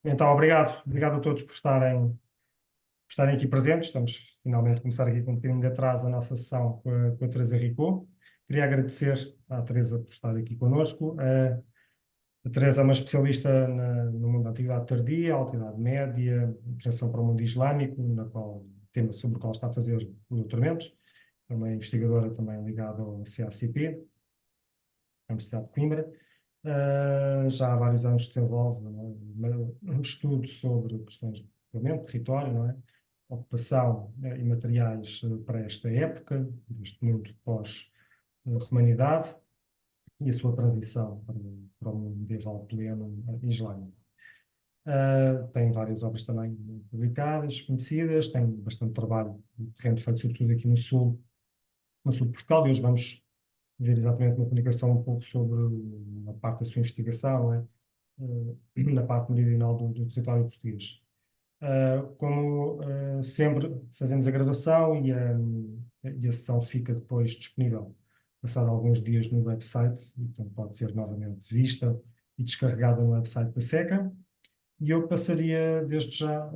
Então, obrigado a todos por estarem aqui presentes. Estamos finalmente a começar aqui com um bocadinho de atraso a nossa sessão com a Teresa Ricot. Queria agradecer à Teresa por estar aqui connosco. A Teresa é uma especialista no mundo da Antiguidade Tardia, Altidade Média, Transição para o mundo islâmico, tema sobre o qual está a fazer o doutoramento. É uma investigadora também ligada ao CACP, à Universidade de Coimbra. Já há vários anos desenvolve, não é, um estudo sobre questões de povoamento, território, não é? Ocupação e materiais para esta época, deste mundo pós-romanidade e a sua transição para o mundo medieval pleno islâmico. Tem várias obras também publicadas, conhecidas, tem bastante trabalho no terreno feito sobretudo aqui no sul de Portugal, e hoje vamos ver exatamente uma comunicação um pouco sobre a parte da sua investigação, não é? Na parte meridional do território português. Como sempre, fazemos a gravação e a sessão fica depois disponível, passado alguns dias, no website, então pode ser novamente vista e descarregada no website da SECA. E eu passaria desde já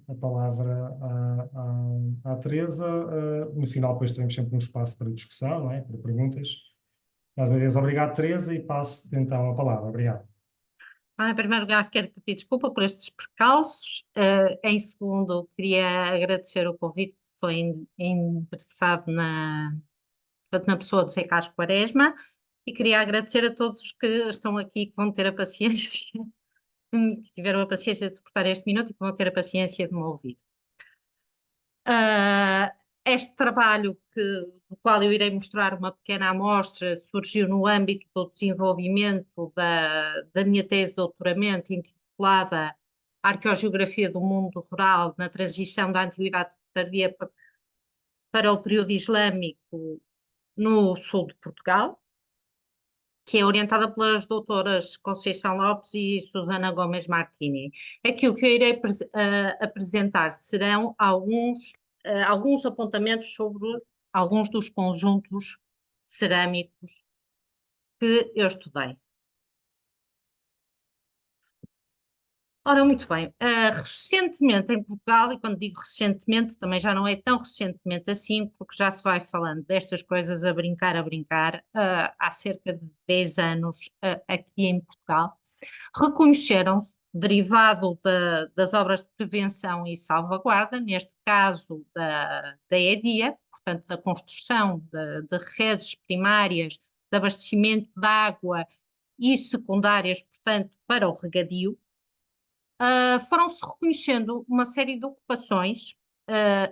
a palavra à Teresa. No final, depois teremos sempre um espaço para discussão, não é? Para perguntas. Mais uma vez, obrigado, Teresa, e passo então a palavra. Obrigado. Em primeiro lugar, quero pedir desculpa por estes percalços. Em segundo, queria agradecer o convite que foi interessado portanto, na pessoa do Zé Carlos Quaresma, e queria agradecer a todos que estão aqui, que vão ter a paciência, que tiveram a paciência de suportar este minuto e que vão ter a paciência de me ouvir. Este trabalho, do qual eu irei mostrar uma pequena amostra, surgiu no âmbito do desenvolvimento da minha tese de doutoramento, intitulada Arqueogeografia do Mundo Rural na Transição da Antiguidade Tardia para o Período Islâmico no sul de Portugal, que é orientada pelas doutoras Conceição Lopes e Susana Gomes Martini. Aqui o que eu irei apresentar serão alguns apontamentos sobre alguns dos conjuntos cerâmicos que eu estudei. Ora, muito bem. Recentemente em Portugal, e quando digo recentemente, também já não é tão recentemente assim, porque já se vai falando destas coisas a brincar, há cerca de 10 anos, aqui em Portugal, reconheceram-se, derivado das obras de prevenção e salvaguarda, neste caso da EDIA, portanto, da construção de redes primárias de abastecimento de água e secundárias, portanto, para o regadio. Foram-se reconhecendo uma série de ocupações,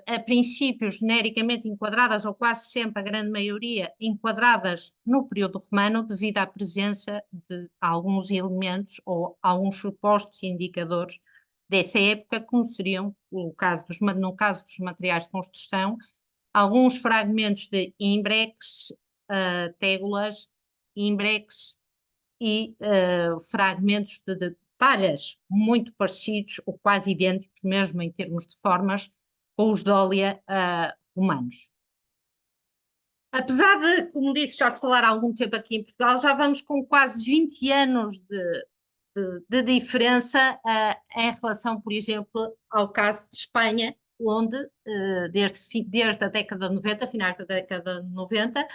a princípio genericamente enquadradas, ou quase sempre, a grande maioria, enquadradas no período romano, devido à presença de alguns elementos ou alguns supostos indicadores dessa época, como seriam, no caso dos materiais de construção, alguns fragmentos de imbrex, tégulas, imbrex e fragmentos de talhas muito parecidos ou quase idênticos, mesmo em termos de formas, com os Dólia romanos. Apesar de, como disse, já se falar há algum tempo aqui em Portugal, já vamos com quase 20 anos de diferença em relação, por exemplo, ao caso de Espanha, onde desde a década de 90, finais da década de 90,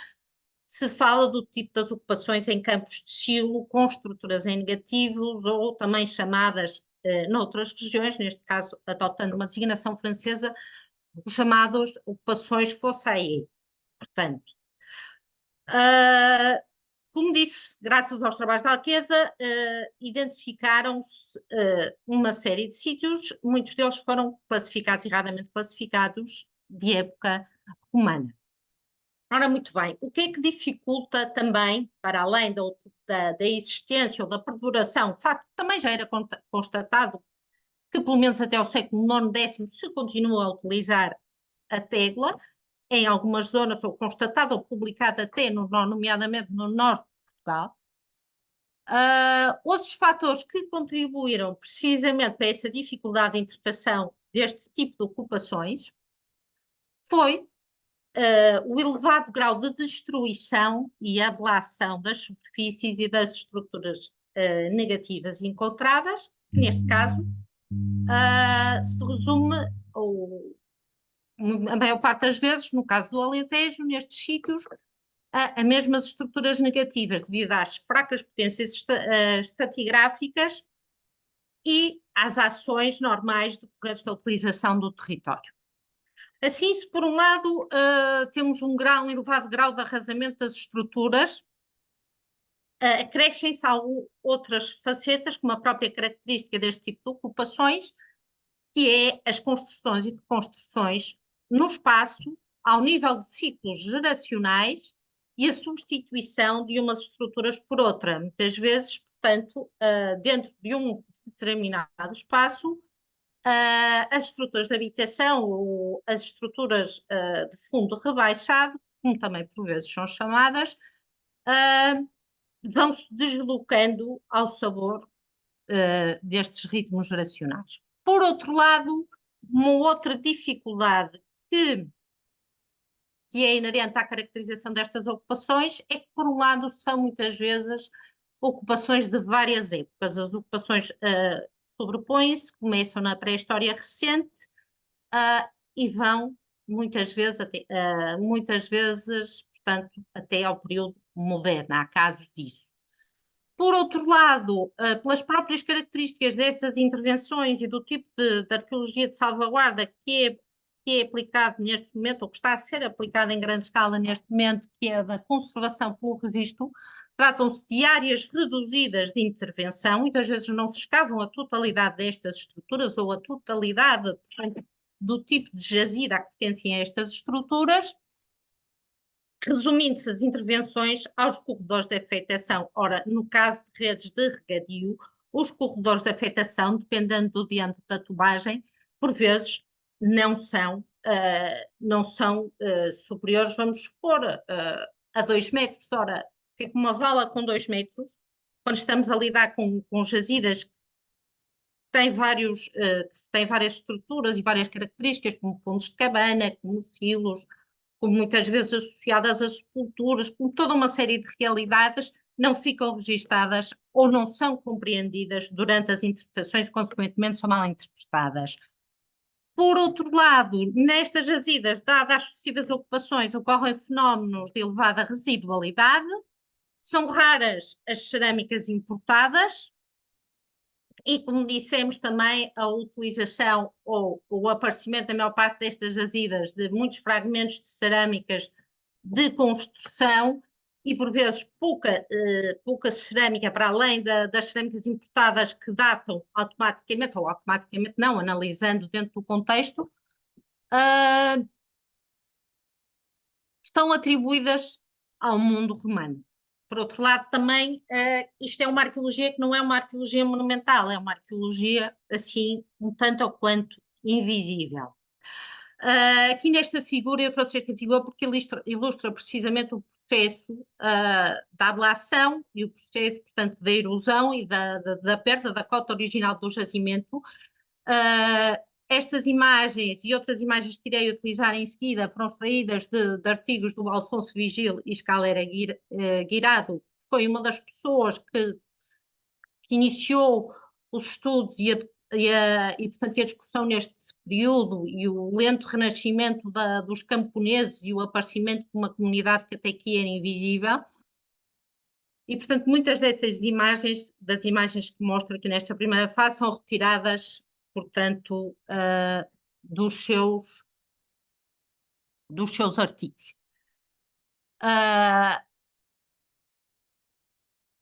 se fala do tipo das ocupações em campos de silo, com estruturas em negativos, ou também chamadas, noutras regiões, neste caso adotando uma designação francesa, os chamados ocupações fossae. Portanto, como disse, graças aos trabalhos da Alqueva, identificaram-se uma série de sítios, muitos deles foram classificados, erradamente classificados, de época romana. Ora, muito bem, o que é que dificulta também, para além da existência ou da perduração, de facto, também já era constatado que, pelo menos até o século IX, X, se continua a utilizar a tégua, em algumas zonas, ou constatado ou publicado até, nomeadamente no norte de Portugal. Outros fatores que contribuíram precisamente para essa dificuldade de interpretação deste tipo de ocupações foi o elevado grau de destruição e ablação das superfícies e das estruturas negativas encontradas, que neste caso se resume, ou a maior parte das vezes, no caso do Alentejo, nestes sítios, a mesmas estruturas negativas devido às fracas potências estratigráficas e às ações normais decorrentes da utilização do território. Assim, se por um lado temos um elevado grau de arrasamento das estruturas, acrescem-se outras facetas, como a própria característica deste tipo de ocupações, que é as construções e reconstruções no espaço, ao nível de ciclos geracionais e a substituição de umas estruturas por outra. Muitas vezes, portanto, dentro de um determinado espaço, as estruturas de habitação ou as estruturas de fundo rebaixado, como também por vezes são chamadas, vão-se deslocando ao sabor destes ritmos geracionais. Por outro lado, uma outra dificuldade que é inerente à caracterização destas ocupações é que, por um lado, são muitas vezes ocupações de várias épocas. As ocupações sobrepõem-se, começam na pré-história recente e vão muitas vezes, portanto, até ao período moderno. Há casos disso. Por outro lado, pelas próprias características dessas intervenções e do tipo de arqueologia de salvaguarda que é aplicado neste momento, ou que está a ser aplicado em grande escala neste momento, que é a da conservação pelo registro, tratam-se de áreas reduzidas de intervenção, muitas vezes não se escavam a totalidade destas estruturas ou a totalidade, portanto, do tipo de jazida a que pertencem a estas estruturas, resumindo-se as intervenções aos corredores de afetação. Ora, no caso de redes de regadio, os corredores de afetação, dependendo do diâmetro da tubagem, por vezes não são superiores, vamos supor, a 2 metros. Ora, que é uma vala com 2 metros, quando estamos a lidar com jazidas que têm várias estruturas e várias características, como fundos de cabana, como silos, como muitas vezes associadas a sepulturas, como toda uma série de realidades, não ficam registadas ou não são compreendidas durante as interpretações, consequentemente são mal interpretadas. Por outro lado, nestas jazidas, dadas as sucessivas ocupações, ocorrem fenómenos de elevada residualidade, são raras as cerâmicas importadas, e, como dissemos também, a utilização ou o aparecimento, na maior parte destas jazidas, de muitos fragmentos de cerâmicas de construção e, por vezes, pouca cerâmica, para além das cerâmicas importadas que datam automaticamente, ou automaticamente não, analisando dentro do contexto, são atribuídas ao mundo romano. Por outro lado, também, isto é uma arqueologia que não é uma arqueologia monumental, é uma arqueologia, assim, um tanto ou quanto invisível. Aqui nesta figura, eu trouxe esta figura porque ilustra precisamente o processo da ablação e o processo, portanto, da erosão e da perda da cota original do jazimento. Estas imagens e outras imagens que irei utilizar em seguida foram extraídas de artigos do Alfonso Vigil e Scalera Guirado, que foi uma das pessoas que iniciou os estudos portanto, a discussão neste período e o lento renascimento dos camponeses e o aparecimento de uma comunidade que até aqui era invisível. E, portanto, muitas dessas imagens, das imagens que mostro aqui nesta primeira fase, são retiradas, portanto, dos seus artigos.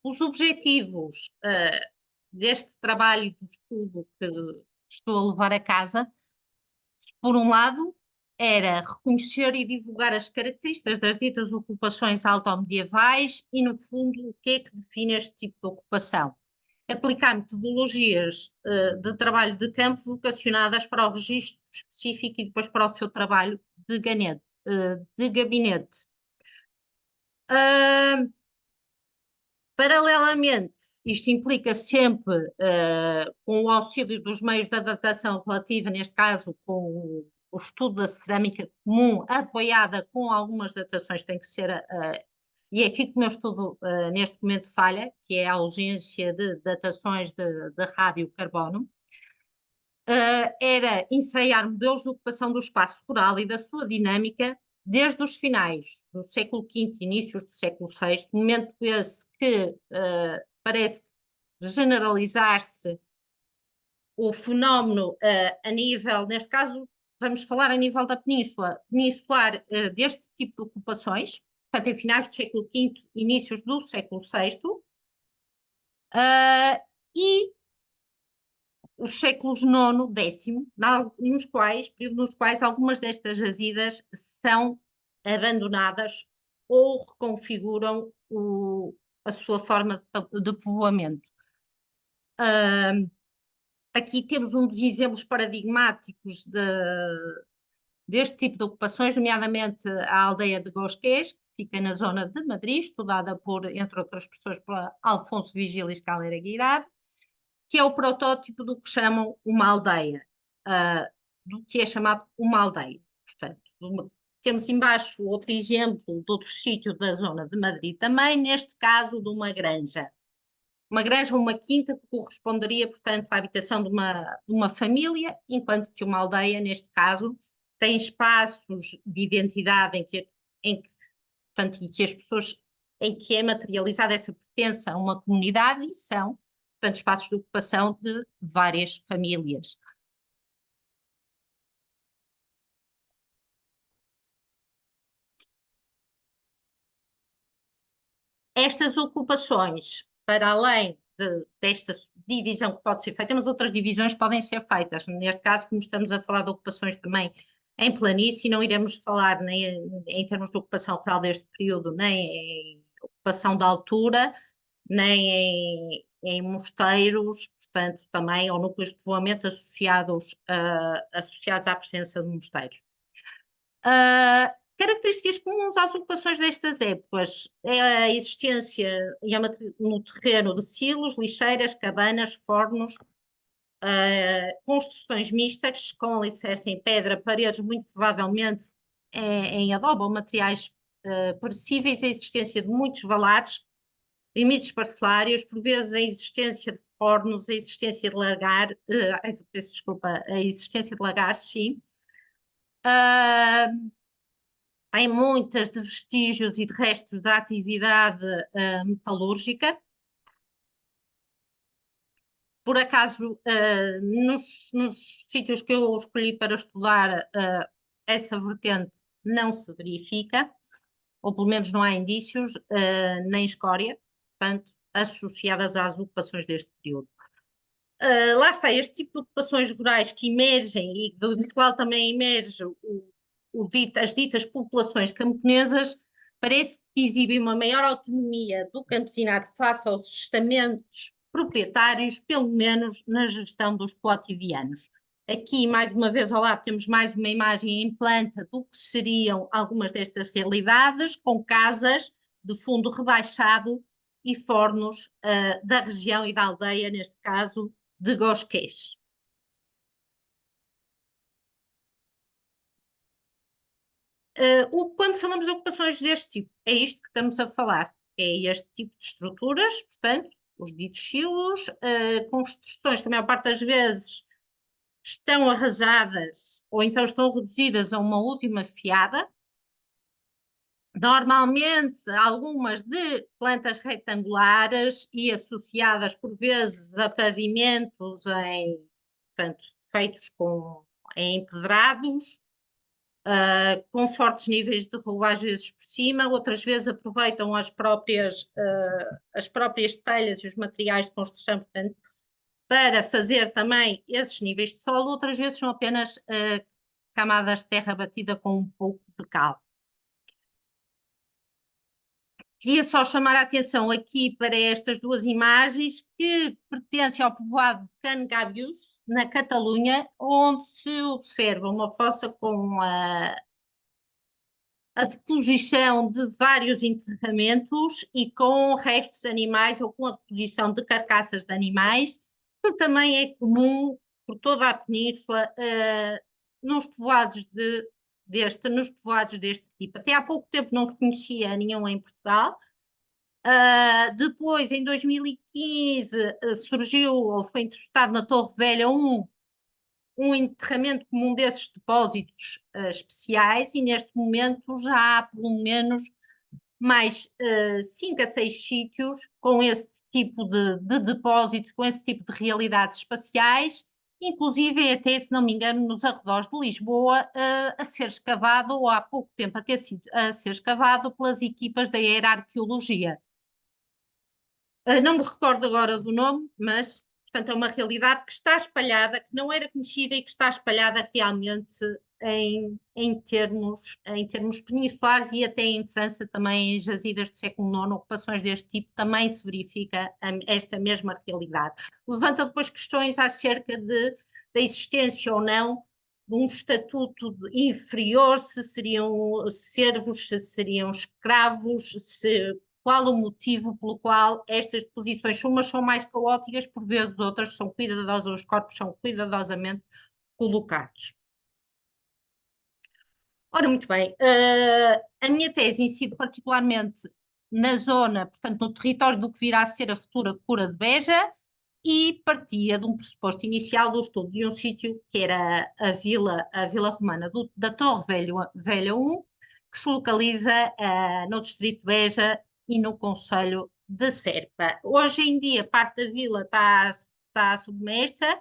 Os objetivos deste trabalho e do estudo que estou a levar a casa, por um lado, era reconhecer e divulgar as características das ditas ocupações altomedievais e, no fundo, o que é que define este tipo de ocupação. Aplicar metodologias de trabalho de campo vocacionadas para o registro específico e depois para o seu trabalho de gabinete. Paralelamente, isto implica sempre, com o auxílio dos meios de datação relativa, neste caso com o estudo da cerâmica comum, apoiada com algumas datações, tem que ser e é aqui que o meu estudo neste momento falha, que é a ausência de datações de radiocarbono, era ensaiar modelos de ocupação do espaço rural e da sua dinâmica desde os finais do século V e inícios do século VI, momento esse que parece generalizar-se o fenómeno a nível, neste caso, vamos falar a nível da península, peninsular, deste tipo de ocupações, portanto, em finais do século V, inícios do século VI, e os séculos IX, X, período nos quais algumas destas jazidas são abandonadas ou reconfiguram a sua forma de povoamento. Aqui temos um dos exemplos paradigmáticos deste tipo de ocupações, nomeadamente a aldeia de Gosqués, que fica na zona de Madrid, estudada por, entre outras pessoas, por Alfonso Vigílio Escalera Guirado, que é o protótipo do que chamam uma aldeia, do que é chamado uma aldeia. Portanto, temos embaixo outro exemplo de outro sítio da zona de Madrid também, neste caso de uma granja. Uma granja ou uma quinta que corresponderia, portanto, à habitação de uma família, enquanto que uma aldeia, neste caso, tem espaços de identidade portanto, e que as pessoas, em que é materializada essa pertença a uma comunidade e são, portanto, espaços de ocupação de várias famílias. Estas ocupações, para além desta divisão que pode ser feita, mas outras divisões podem ser feitas. Neste caso, como estamos a falar de ocupações também em planície, não iremos falar nem em termos de ocupação rural deste período, nem em ocupação de altura, nem em mosteiros, portanto, também, ou núcleos de povoamento associados à presença de mosteiros. Características comuns às ocupações destas épocas é a existência no terreno de silos, lixeiras, cabanas, fornos, construções mistas com alicerce em pedra, paredes muito provavelmente em adobe ou materiais perecíveis, a existência de muitos valares, limites parcelários, por vezes a existência de fornos, a existência de peço desculpa, a existência de lagares, sim. Tem muitas de vestígios e de restos da atividade metalúrgica. Por acaso, nos sítios que eu escolhi para estudar, essa vertente não se verifica, ou pelo menos não há indícios, nem escória, portanto, associadas às ocupações deste período. Lá está, este tipo de ocupações rurais que emergem e do qual também emerge as ditas populações camponesas, parece que exibem uma maior autonomia do campesinado face aos estamentos proprietários, pelo menos na gestão dos cotidianos. Aqui, mais uma vez, ao lado, temos mais uma imagem em planta do que seriam algumas destas realidades, com casas de fundo rebaixado e fornos da região e da aldeia, neste caso, de Gosqués. Quando falamos de ocupações deste tipo, é isto que estamos a falar. É este tipo de estruturas, portanto, os ditos silos, construções que a maior parte das vezes estão arrasadas ou então estão reduzidas a uma última fiada. Normalmente, algumas de plantas retangulares e associadas por vezes a pavimentos portanto, feitos em empedrados, com fortes níveis de rua, às vezes por cima, outras vezes aproveitam as próprias telhas e os materiais de construção, portanto, para fazer também esses níveis de solo, outras vezes são apenas camadas de terra batida com um pouco de cal. Queria só chamar a atenção aqui para estas duas imagens que pertencem ao povoado de Cangabius, na Catalunha, onde se observa uma fossa com a deposição de vários enterramentos e com restos animais ou com a deposição de carcaças de animais, que também é comum por toda a península, nos povoados nos povoados deste tipo. Até há pouco tempo não se conhecia nenhum em Portugal. Depois, em 2015, surgiu ou foi interpretado na Torre Velha um enterramento comum desses depósitos especiais, e neste momento já há pelo menos mais 5 a 6 sítios com esse tipo de depósitos, com esse tipo de realidades espaciais, inclusive até, se não me engano, nos arredores de Lisboa, a ser escavado, ou há pouco tempo a ser escavado pelas equipas da Hierarqueologia. Não me recordo agora do nome, mas, portanto, é uma realidade que está espalhada, que não era conhecida e que está espalhada realmente em termos peninsulares, e até em França também, em jazidas do século IX, ocupações deste tipo, também se verifica esta mesma realidade. Levanta depois questões acerca da existência ou não de um estatuto inferior, se seriam servos, se seriam escravos, qual o motivo pelo qual estas deposições, umas são mais caóticas, por vezes outras são cuidadosas, os corpos são cuidadosamente colocados. Ora, muito bem, a minha tese incide particularmente na zona, portanto, no território do que virá a ser a futura Cura de Beja, e partia de um pressuposto inicial do estudo de um sítio que era a Vila Romana da Torre Velha 1, que se localiza no distrito de Beja e no concelho de Serpa. Hoje em dia, parte da vila está submersa,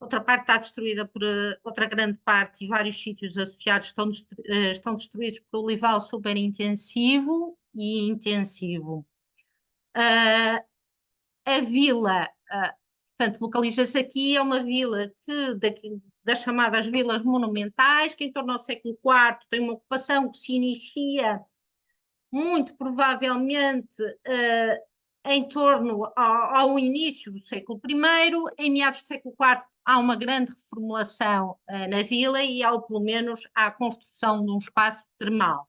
outra parte está destruída por outra grande parte, e vários sítios associados estão destruídos por olival superintensivo e intensivo. A vila, portanto, localiza-se aqui, é uma vila das chamadas vilas monumentais, que em torno ao século IV tem uma ocupação que se inicia muito provavelmente em torno ao início do século I. Em meados do século IV há uma grande reformulação na vila, e pelo menos há a construção de um espaço termal.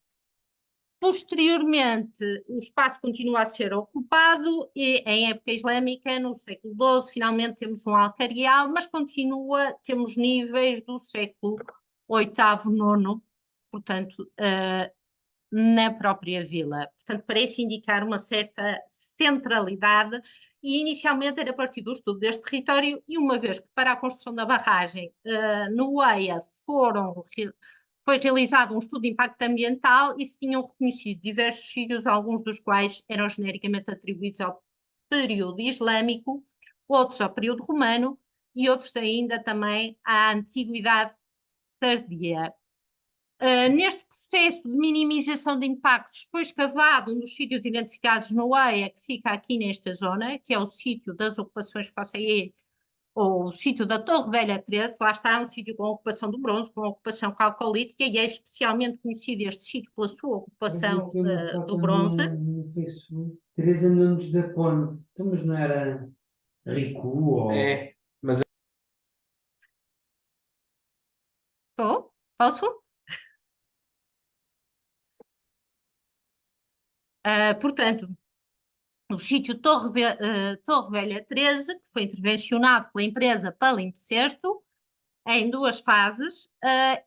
Posteriormente, o espaço continua a ser ocupado, e em época islâmica, no século XII, finalmente temos um alcarial, mas temos níveis do século VIII, IX, portanto, na própria vila. Portanto, parece indicar uma certa centralidade, e inicialmente era a partir do estudo deste território, e uma vez que para a construção da barragem no EIA foi realizado um estudo de impacto ambiental, e se tinham reconhecido diversos sítios, alguns dos quais eram genericamente atribuídos ao período islâmico, outros ao período romano e outros ainda também à antiguidade tardia. Neste processo de minimização de impactos foi escavado um dos sítios identificados no EIA, que fica aqui nesta zona, que é o sítio das ocupações Fossaier, ou o sítio da Torre Velha 13, lá está, um sítio com ocupação do bronze, com ocupação calcolítica, e é especialmente conhecido este sítio pela sua ocupação do bronze. No Facebook, Teresa Nunes da Ponte, então, mas não era Rico ou... É, mas Estou? Posso? Portanto, o sítio Torre Velha 13, que foi intervencionado pela empresa Palimpsesto, em duas fases,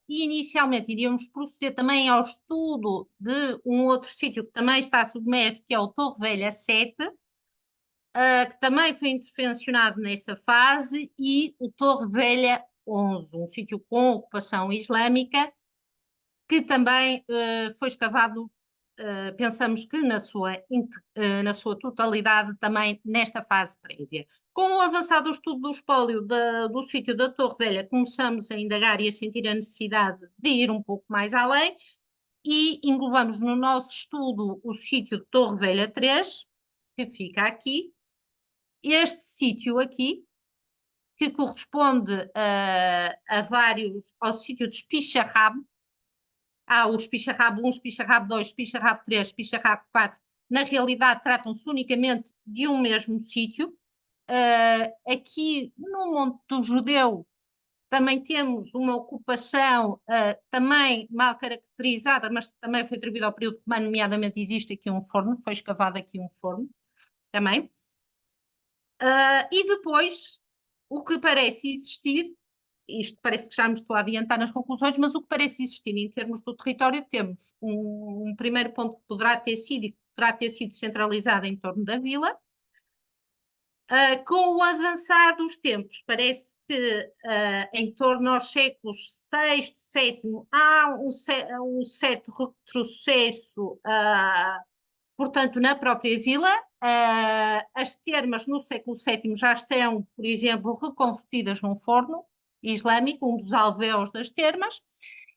e inicialmente iríamos proceder também ao estudo de um outro sítio que também está submerso, que é o Torre Velha 7, que também foi intervencionado nessa fase, e o Torre Velha 11, um sítio com ocupação islâmica, que também foi escavado, pensamos que na sua totalidade, também nesta fase prévia. Com o avançado estudo do espólio do sítio da Torre Velha, começamos a indagar e a sentir a necessidade de ir um pouco mais além, e englobamos no nosso estudo o sítio de Torre Velha 3, que fica aqui. Este sítio aqui, que corresponde ao sítio de Espicharrabo. Há o Espicharrabo 1, Espicharrabo 2, Espicharrabo 3, Espicharrabo 4. Na realidade, tratam-se unicamente de um mesmo sítio. Aqui no Monte do Judeu também temos uma ocupação também mal caracterizada, mas também foi atribuída ao período romano, nomeadamente existe aqui um forno, foi escavado aqui um forno também. E depois, o que parece existir isto parece que já me estou a adiantar nas conclusões, mas o que parece existir em termos do território, temos um primeiro ponto que poderá ter sido e que poderá ter sido centralizado em torno da vila. Com o avançar dos tempos, parece que em torno aos séculos VI, VII, há um certo retrocesso, portanto, na própria vila. As termas no século VII já estão, por exemplo, reconvertidas num forno islâmico, um dos alvéolos das termas,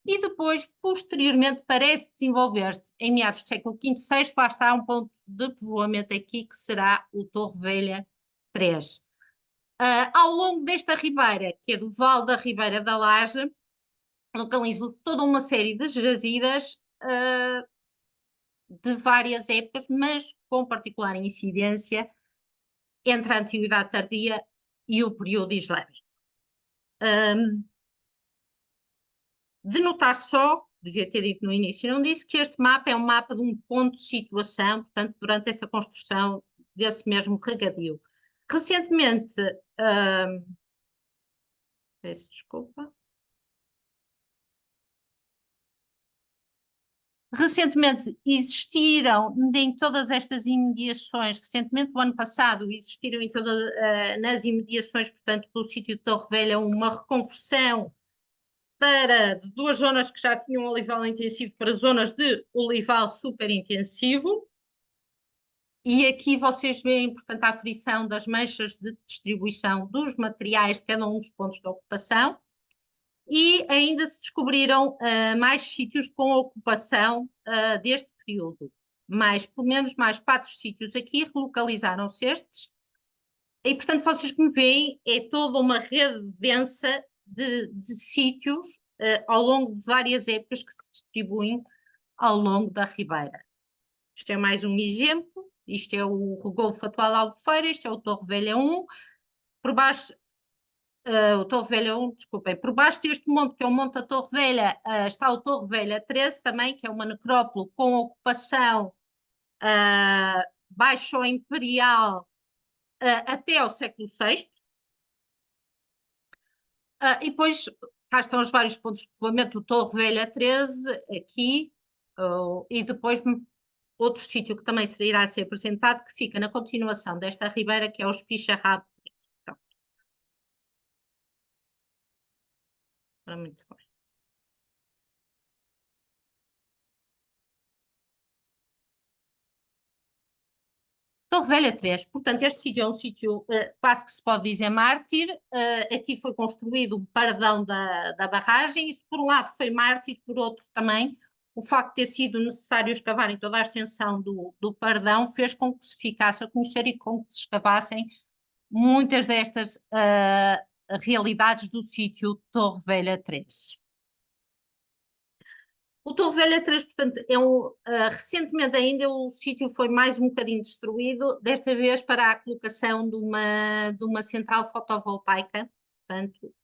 e depois, posteriormente, parece desenvolver-se, em meados do século V, VI, lá está um ponto de povoamento aqui, que será o Torre Velha 3. Ao longo desta ribeira, que é do Vale da Ribeira da Laje, localizo toda uma série de jazidas de várias épocas, mas com particular incidência entre a Antiguidade Tardia e o período islâmico. De notar só, devia ter dito no início, não disse, que este mapa é um mapa de um ponto de situação, portanto, durante essa construção desse mesmo regadio. Recentemente, peço desculpa. Recentemente existiram em todas estas imediações, recentemente, no ano passado, existiram nas imediações, portanto, do sítio de Torre Velha, uma reconversão para duas zonas que já tinham olival intensivo para zonas de olival super intensivo. E aqui vocês veem, portanto, a aferição das manchas de distribuição dos materiais de cada um dos pontos de ocupação. E ainda se descobriram mais sítios com ocupação deste período. Pelo menos mais 4 sítios aqui relocalizaram-se estes. E, portanto, vocês que me veem, é toda uma rede densa de sítios ao longo de várias épocas que se distribuem ao longo da Ribeira. Isto é mais um exemplo. Isto é o Regolfo atual Albufeira, isto é o Torre Velha 1. Por baixo, o Torre Velha 1, desculpem, por baixo deste monte, que é o Monte da Torre Velha, está o Torre Velha 13 também, que é uma necrópole com ocupação baixo imperial até ao século VI. E depois, cá estão os vários pontos de povoamento, o Torre Velha 13, aqui, e depois outro sítio que também irá ser apresentado, que fica na continuação desta ribeira, que é o Espicharrado. Muito bem. Torre Velha 3, portanto, este sítio é um sítio quase que se pode dizer mártir. Aqui foi construído o paredão da barragem. Isso, por um lado, foi mártir, por outro também. O facto de ter sido necessário escavar em toda a extensão do paredão fez com que se ficasse a conhecer e com que se escavassem muitas destas realidades do sítio Torre Velha 3. O Torre Velha 3, portanto, recentemente ainda o sítio foi mais um bocadinho destruído, desta vez para a colocação de uma central fotovoltaica, portanto,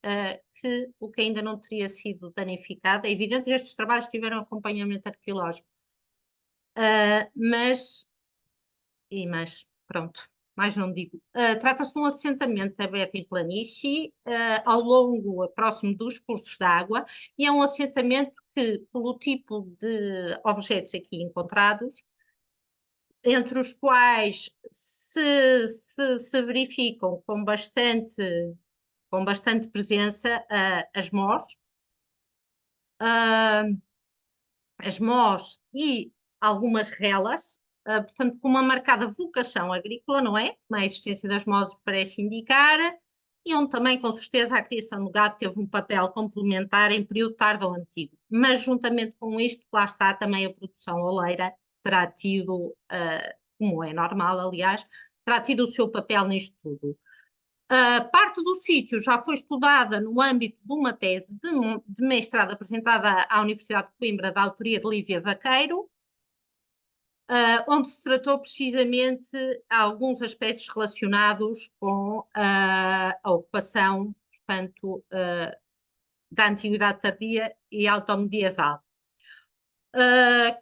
o que ainda não teria sido danificado. É evidente que estes trabalhos tiveram acompanhamento arqueológico, mas pronto, mais não digo. Trata-se de um assentamento aberto em planície, próximo dos cursos de água, e é um assentamento que, pelo tipo de objetos aqui encontrados, entre os quais se verificam com bastante presença as mós e algumas relas, portanto, com uma marcada vocação agrícola, não é? Como a existência das mós parece indicar, e onde também, com certeza, a criação do gado teve um papel complementar em período tardo ou antigo. Mas, juntamente com isto, lá está também a produção oleira, terá tido, como é normal, aliás, terá tido o seu papel nisto tudo. Parte do sítio já foi estudada no âmbito de uma tese de mestrado apresentada à Universidade de Coimbra, da autoria de Lívia Vaqueiro, onde se tratou precisamente alguns aspectos relacionados com a ocupação, portanto, da Antiguidade Tardia e Alto-Medieval.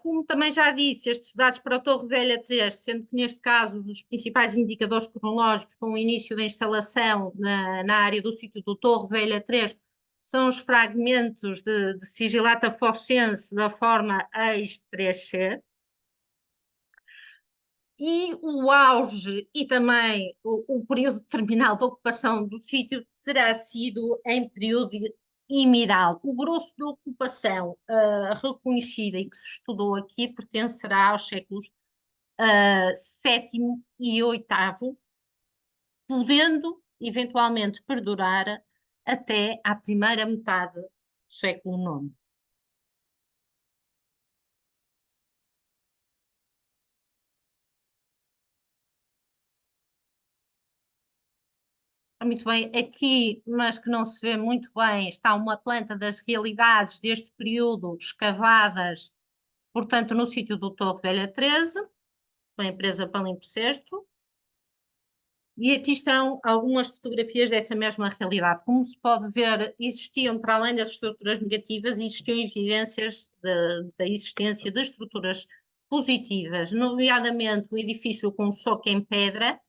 Como também já disse, estes dados para a Torre Velha 3, sendo que neste caso os principais indicadores cronológicos com o início da instalação na área do sítio do Torre Velha 3 são os fragmentos de sigilata fossense da forma ex-3C. E o auge e também o período terminal de ocupação do sítio terá sido em período imiral. O grosso da ocupação reconhecida e que se estudou aqui pertencerá aos séculos VII e VIII, podendo eventualmente perdurar até à primeira metade do século IX. Muito bem, aqui, mas que não se vê muito bem, está uma planta das realidades deste período escavadas, portanto, no sítio do Torre Velha 13, pela empresa Palimpsesto. E aqui estão algumas fotografias dessa mesma realidade. Como se pode ver, existiam, para além das estruturas negativas, existiam evidências da existência de estruturas positivas, nomeadamente o edifício com soco em pedra,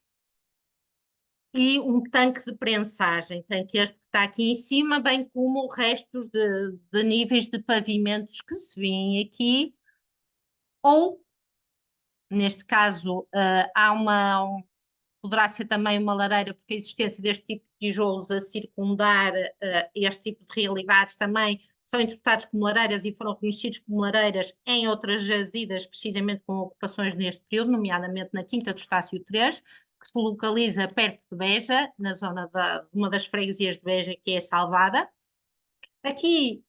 e um tanque de prensagem, tanque este que está aqui em cima, bem como restos de níveis de pavimentos que se vêem aqui, ou, neste caso, poderá ser também uma lareira, porque a existência deste tipo de tijolos a circundar este tipo de realidades também são interpretados como lareiras e foram reconhecidos como lareiras em outras jazidas, precisamente com ocupações neste período, nomeadamente na Quinta do Estácio 3, que se localiza perto de Beja, na zona de uma das freguesias de Beja, que é Salvada. Aqui,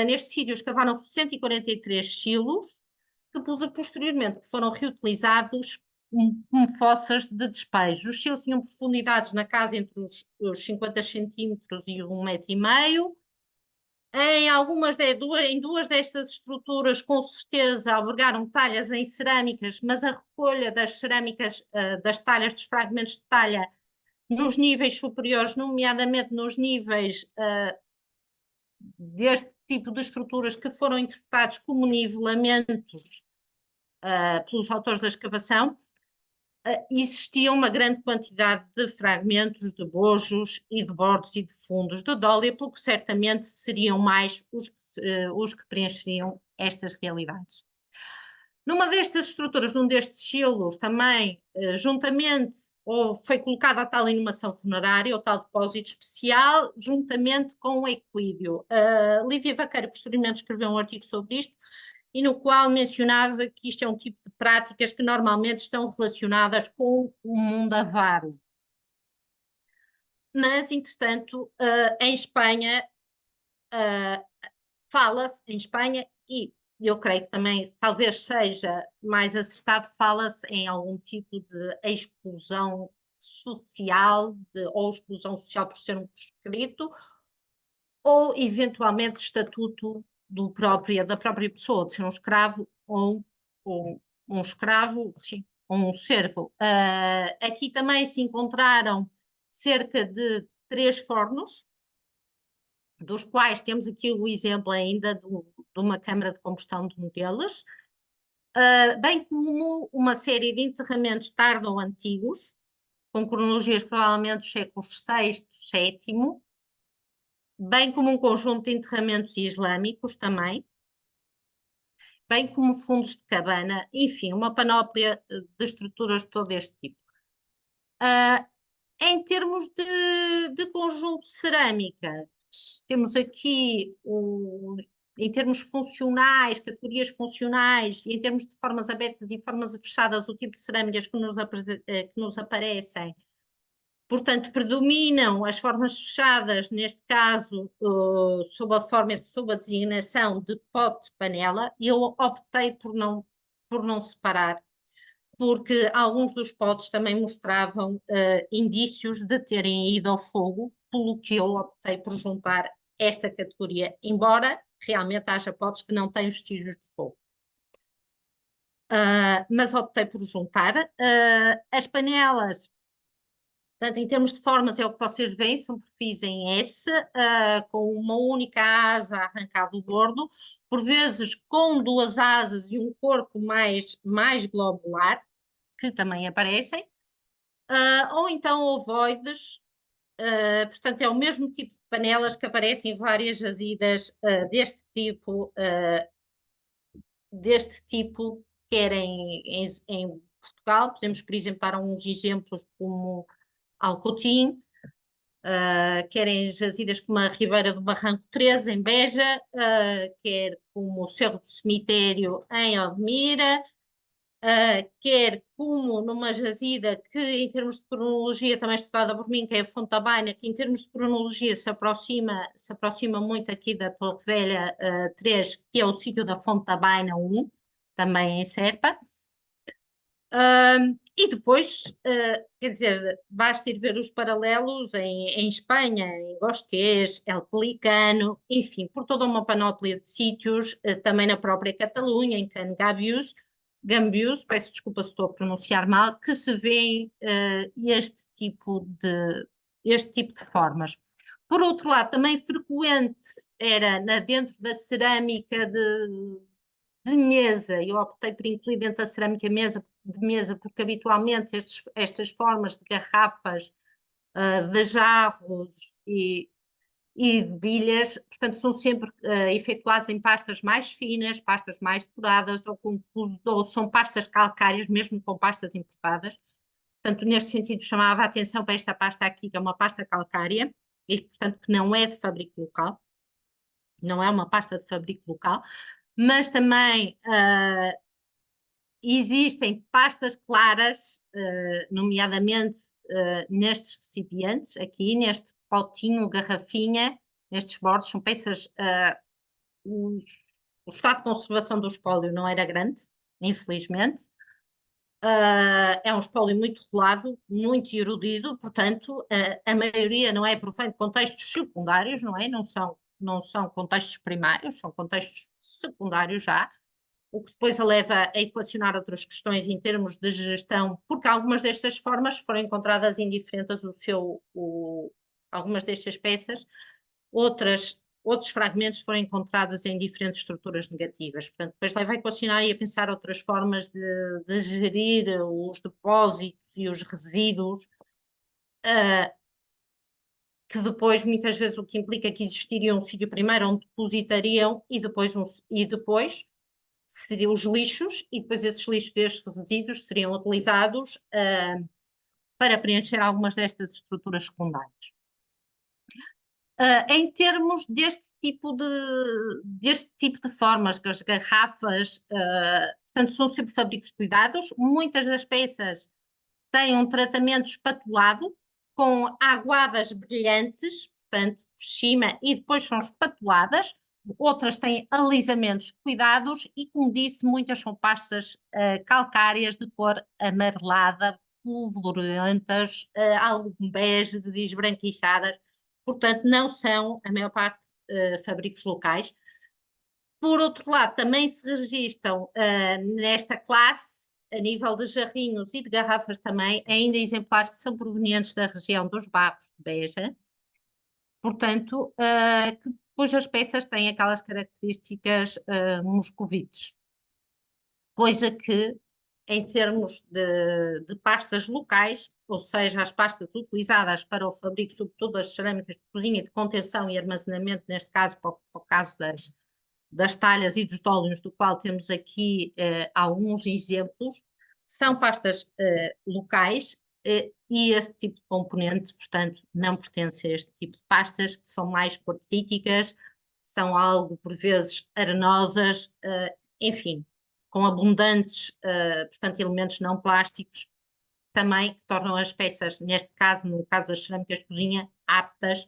neste sítio, escavaram 143 silos, que posteriormente foram reutilizados como fossas de despejo. Os silos tinham profundidades na casa entre os 50 centímetros e 1,5 m. Em duas destas estruturas, com certeza, albergaram talhas em cerâmicas, mas a recolha das cerâmicas, das talhas, dos fragmentos de talha, nos níveis superiores, nomeadamente nos níveis deste tipo de estruturas que foram interpretados como nivelamentos pelos autores da escavação, existia uma grande quantidade de fragmentos de bojos e de bordos e de fundos de dólia, pelo que certamente seriam mais os que preencheriam estas realidades. Numa destas estruturas, num destes silos, também, juntamente, ou foi colocada a tal inumação funerária, ou tal depósito especial, juntamente com o equídeo. Lívia Vaqueira, posteriormente, escreveu um artigo sobre isto, e no qual mencionava que isto é um tipo de práticas que normalmente estão relacionadas com o mundo avaro. Mas, entretanto, em Espanha, fala-se, em Espanha, e eu creio que também talvez seja mais acertado, fala-se em algum tipo de exclusão social, ou exclusão social por ser um prescrito, ou eventualmente estatuto da própria pessoa, de ser um escravo ou um escravo, sim, ou um servo. Aqui também se encontraram cerca de 3 fornos, dos quais temos aqui o exemplo ainda de uma câmara de combustão de um deles, bem como uma série de enterramentos tardo-antigos, com cronologias provavelmente dos séculos VI, VII, bem como um conjunto de enterramentos islâmicos também, bem como fundos de cabana, enfim, uma panóplia de estruturas de todo este tipo. Em termos de conjunto de cerâmica, temos aqui, em termos funcionais, categorias funcionais, e em termos de formas abertas e formas fechadas, o tipo de cerâmicas que nos aparecem. Portanto, predominam as formas fechadas, neste caso, sob a designação de pote-panela, e eu optei por não separar, porque alguns dos potes também mostravam indícios de terem ido ao fogo, pelo que eu optei por juntar esta categoria, embora realmente haja potes que não têm vestígios de fogo. Mas optei por juntar. As panelas, portanto, em termos de formas, é o que vocês veem, são perfis em S, com uma única asa arrancada do bordo, por vezes com 2 asas e um corpo mais globular, que também aparecem, ou então ovoides, portanto, é o mesmo tipo de panelas que aparecem em várias jazidas deste tipo, quer em Portugal. Podemos, por exemplo, dar uns exemplos como Alcotim, quer em jazidas como a Ribeira do Barranco 3, em Beja, quer como o Cerro do Cemitério, em Odmira, quer como numa jazida que, em termos de cronologia, também estudada por mim, que é a Fonte da Baina, que em termos de cronologia se aproxima muito aqui da Torre Velha 3, que é o sítio da Fonte da Baina 1, também em Serpa. E depois, quer dizer, basta ir ver os paralelos em Espanha, em Gosqués, El Pelicano, enfim, por toda uma panóplia de sítios, também na própria Catalunha, em Can Gambius, peço desculpa se estou a pronunciar mal, que se vê este tipo de formas. Por outro lado, também frequente era dentro da cerâmica de mesa, eu optei por incluir dentro da cerâmica de mesa, porque habitualmente estas formas de garrafas, de jarros e de bilhas, portanto, são sempre efetuadas em pastas mais finas, pastas mais depuradas, ou são pastas calcárias, mesmo com pastas importadas. Portanto, neste sentido, chamava a atenção para esta pasta aqui, que é uma pasta calcária, e, portanto, que não é de fabrico local, não é uma pasta de fabrico local, mas também existem pastas claras, nomeadamente nestes recipientes, aqui neste potinho, garrafinha, nestes bordos, são peças. O estado de conservação do espólio não era grande, infelizmente. É um espólio muito rolado, muito erudido, portanto, a maioria não é provém de contextos secundários, não é? Não são contextos primários, são contextos secundários já, o que depois a leva a equacionar outras questões em termos de gestão, porque algumas destas formas foram encontradas indiferentes algumas destas peças, outros fragmentos foram encontrados em diferentes estruturas negativas. Portanto, depois leva a equacionar e a pensar outras formas de gerir os depósitos e os resíduos, que depois, muitas vezes, o que implica que existiria um sítio primeiro onde depositariam e depois seriam os lixos, e depois esses lixos destes resíduos seriam utilizados para preencher algumas destas estruturas secundárias. Em termos deste tipo de formas, que as garrafas, portanto, são sempre fabricos cuidados, muitas das peças têm um tratamento espatulado, com aguadas brilhantes, portanto, por cima, e depois são espatuladas. Outras têm alisamentos cuidados e, como disse, muitas são pastas calcárias de cor amarelada, pulverulentas, algo bege, esbranquiçadas. Portanto, não são, a maior parte, fabricos locais. Por outro lado, também se registram nesta classe, a nível de jarrinhos e de garrafas também, ainda exemplares que são provenientes da região dos Barros de Beja. Portanto, que depois as peças têm aquelas características moscovites. Coisa que, em termos de pastas locais, ou seja, as pastas utilizadas para o fabrico, sobretudo das cerâmicas de cozinha, de contenção e armazenamento, neste caso, para o caso das talhas e dos dólios, do qual temos aqui alguns exemplos, são pastas locais, e esse tipo de componente, portanto, não pertence a este tipo de pastas, que são mais quartzíticas, são algo, por vezes, arenosas, enfim, com abundantes, portanto, elementos não plásticos, também que tornam as peças, neste caso, no caso das cerâmicas de cozinha, aptas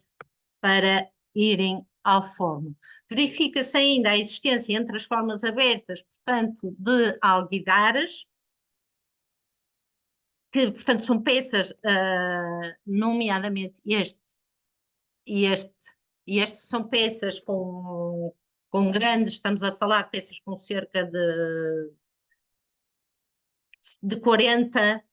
para irem ao forno. Verifica-se ainda a existência entre as formas abertas, portanto, de alguidares, que, portanto, são peças, nomeadamente este são peças com grandes, estamos a falar de peças com cerca de 40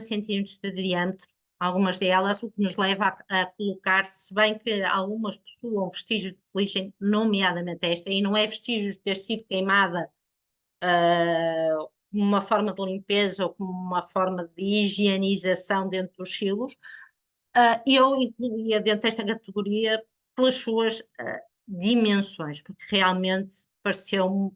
centímetros de diâmetro, algumas delas, o que nos leva a colocar, se bem que algumas possuam vestígios de fuligem, nomeadamente esta, e não é vestígios de ter sido queimada uma forma de limpeza ou como uma forma de higienização dentro dos silos. Eu incluía dentro desta categoria pelas suas dimensões, porque realmente pareceu-me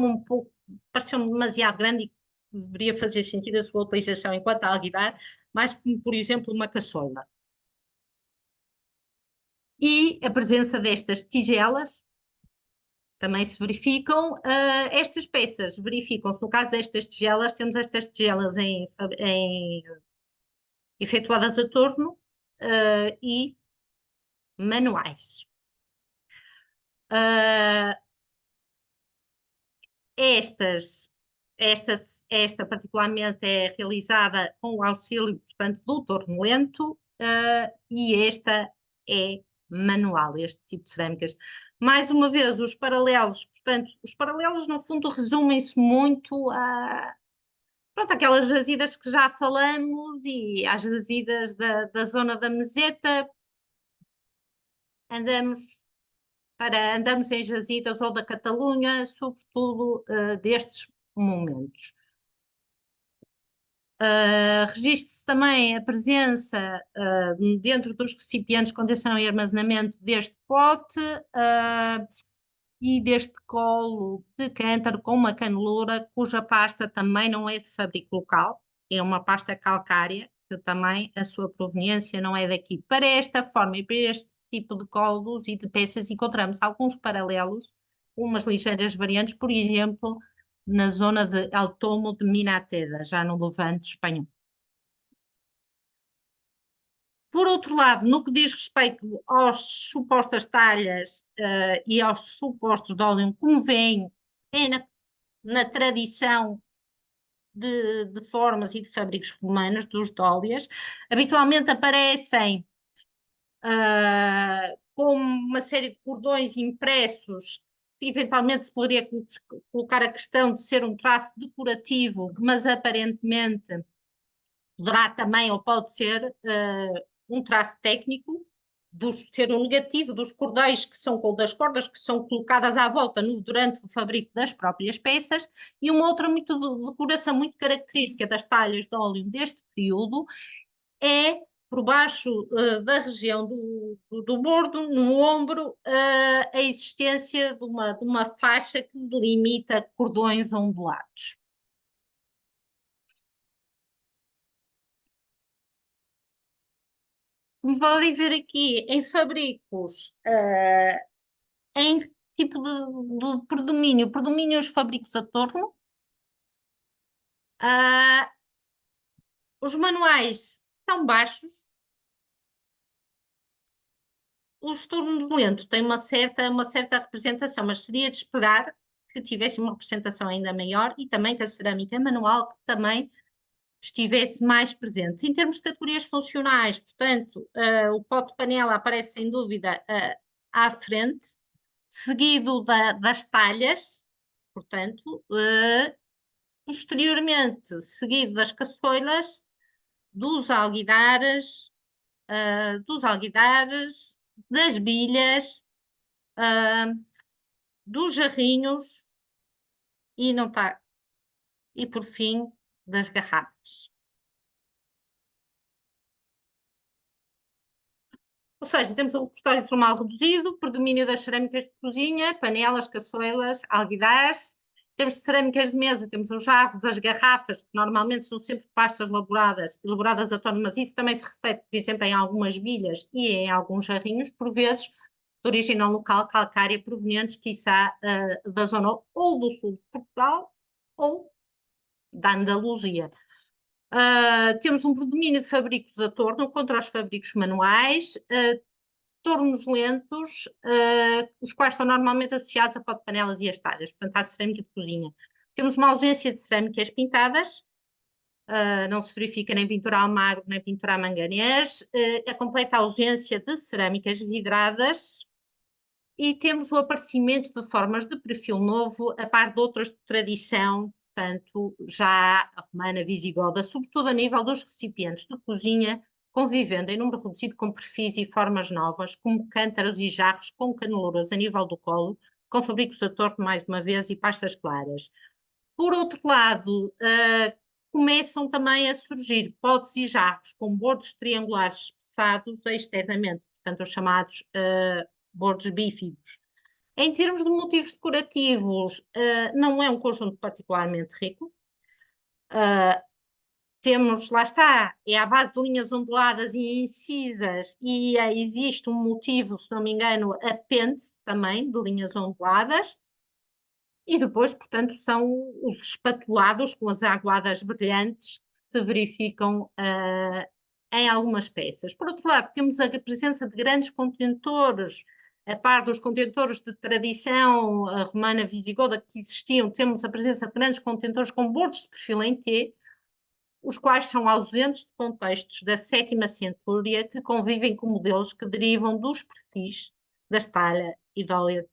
um pouco, pareceu-me demasiado grande e deveria fazer sentido a sua utilização enquanto alguidar, mais como, por exemplo, uma caçola. E a presença destas tigelas também se verificam. Estas peças verificam-se, no caso destas tigelas, temos estas tigelas efetuadas a torno e manuais. Esta particularmente é realizada com o auxílio, portanto, do torno lento, e esta é manual, este tipo de cerâmicas. Mais uma vez, os paralelos, portanto, os paralelos no fundo resumem-se muito pronto, aquelas jazidas que já falamos e às jazidas da zona da Meseta, andamos em jazidas ou da Catalunha, sobretudo destes momentos. Registre-se também a presença dentro dos recipientes de contenção e armazenamento deste pote e deste colo de cântaro com uma canelura, cuja pasta também não é de fabrico local, é uma pasta calcária, que também a sua proveniência não é daqui. Para esta forma e para este tipo de colos e de peças encontramos alguns paralelos, umas ligeiras variantes, por exemplo, na zona de Altomo de Minateda, já no Levante espanhol. Por outro lado, no que diz respeito às supostas talhas e aos supostos de óleo, como veem, é na tradição de formas e de fábricos romanos, dos dólias, habitualmente aparecem com uma série de cordões impressos, eventualmente se poderia colocar a questão de ser um traço decorativo, mas aparentemente poderá também, ou pode ser, um traço técnico, ser um negativo dos cordéis das cordas que são colocadas à volta durante o fabrico das próprias peças, e uma outra decoração muito característica das talhas de óleo deste período é por baixo da região do bordo, no ombro, a existência de uma faixa que delimita cordões ondulados. Como podem ver aqui, em fabricos, em tipo de predomínio os fabricos a torno. Os manuais são baixos. Os torno lento têm uma certa representação, mas seria de esperar que tivesse uma representação ainda maior e também que a cerâmica manual que também estivesse mais presente. Em termos de categorias funcionais, portanto, o pote panela aparece sem dúvida à frente, seguido das talhas, portanto, posteriormente seguido das caçoilas, dos alguidares, das bilhas, dos jarrinhos e por fim das garrafas. Ou seja, temos um repertório formal reduzido, predomínio das cerâmicas de cozinha, panelas, caçoelas, alguidares. Temos de cerâmicas de mesa, temos os jarros, as garrafas, que normalmente são sempre pastas elaboradas a torno, mas isso também se reflete, por exemplo, em algumas bilhas e em alguns jarrinhos, por vezes de origem não local, calcária, provenientes, quiçá, da zona ou do sul de Portugal ou da Andaluzia. Temos um predomínio de fabricos a torno contra os fabricos manuais, tornos lentos, os quais são normalmente associados a pó de panelas e as talhas, portanto, à cerâmica de cozinha. Temos uma ausência de cerâmicas pintadas, não se verifica nem pintura a almagro, nem pintura a manganês, a completa ausência de cerâmicas vidradas, e temos o aparecimento de formas de perfil novo, a par de outras de tradição, portanto, já romana, visigoda, sobretudo a nível dos recipientes de cozinha, convivendo em número reduzido com perfis e formas novas, como cântaros e jarros com caneluras a nível do colo, com fabricos a torto, mais uma vez, e pastas claras. Por outro lado, começam também a surgir potes e jarros com bordos triangulares espessados externamente, portanto, os chamados bordos bífidos. Em termos de motivos decorativos, não é um conjunto particularmente rico. Temos, lá está, é à base de linhas onduladas e incisas, e existe um motivo, se não me engano, apêndice também de linhas onduladas. E depois, portanto, são os espatulados com as aguadas brilhantes que se verificam em algumas peças. Por outro lado, temos a presença de grandes contentores, a par dos contentores de tradição romana visigoda que existiam, temos a presença de grandes contentores com bordos de perfil em T, os quais são ausentes de contextos da sétima centúria que convivem com modelos que derivam dos perfis da Estalha e Dólia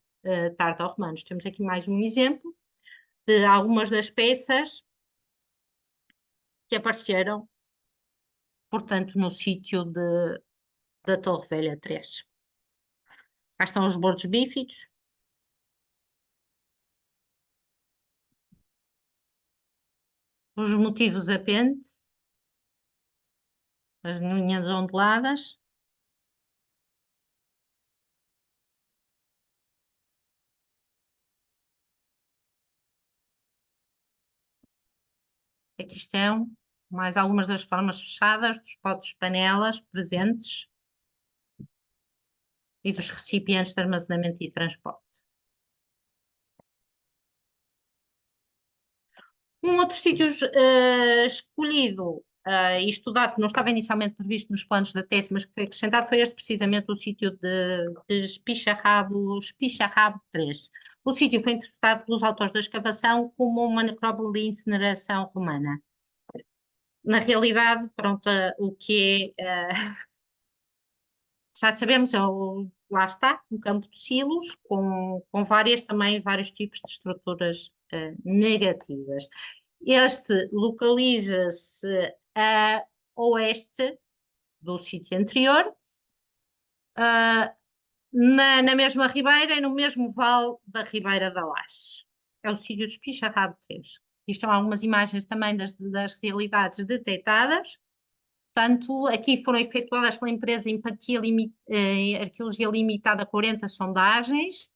tardo-romanos. Temos aqui mais um exemplo de algumas das peças que apareceram, portanto, no sítio da Torre Velha 3. Cá estão os bordos bífidos. Os motivos apêndice, as linhas onduladas. Aqui estão mais algumas das formas fechadas dos potes panelas presentes e dos recipientes de armazenamento e transporte. Um outro sítio escolhido e estudado, que não estava inicialmente previsto nos planos da tese, mas que foi acrescentado, foi este precisamente o sítio de Espicharrabo 3. O sítio foi interpretado pelos autores da escavação como uma necrópole de incineração romana. Na realidade, pronto, o que já sabemos, lá está, um campo de silos com vários tipos de estruturas negativas. Este localiza-se a oeste do sítio anterior, na mesma ribeira e no mesmo vale da Ribeira da Laje. É o sítio de Espicharrabo 3. Isto estão algumas imagens também das realidades detectadas. Portanto, aqui foram efetuadas pela empresa Arqueologia Limitada 40 sondagens,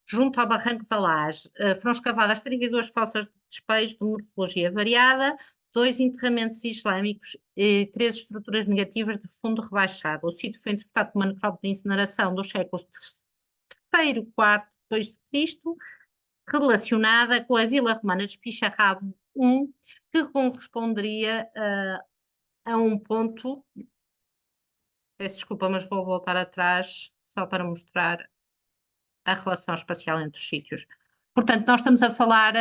junto ao Barranco da Laje. Foram escavadas 32 fossas de despejo de morfologia variada, 2 enterramentos islâmicos e 3 estruturas negativas de fundo rebaixado. O sítio foi interpretado como uma necrópole de incineração dos séculos III e IV depois de Cristo, relacionada com a vila romana de Espicharrabo I, que corresponderia a um ponto, peço desculpa, mas vou voltar atrás só para mostrar a relação espacial entre os sítios. Portanto, nós estamos a falar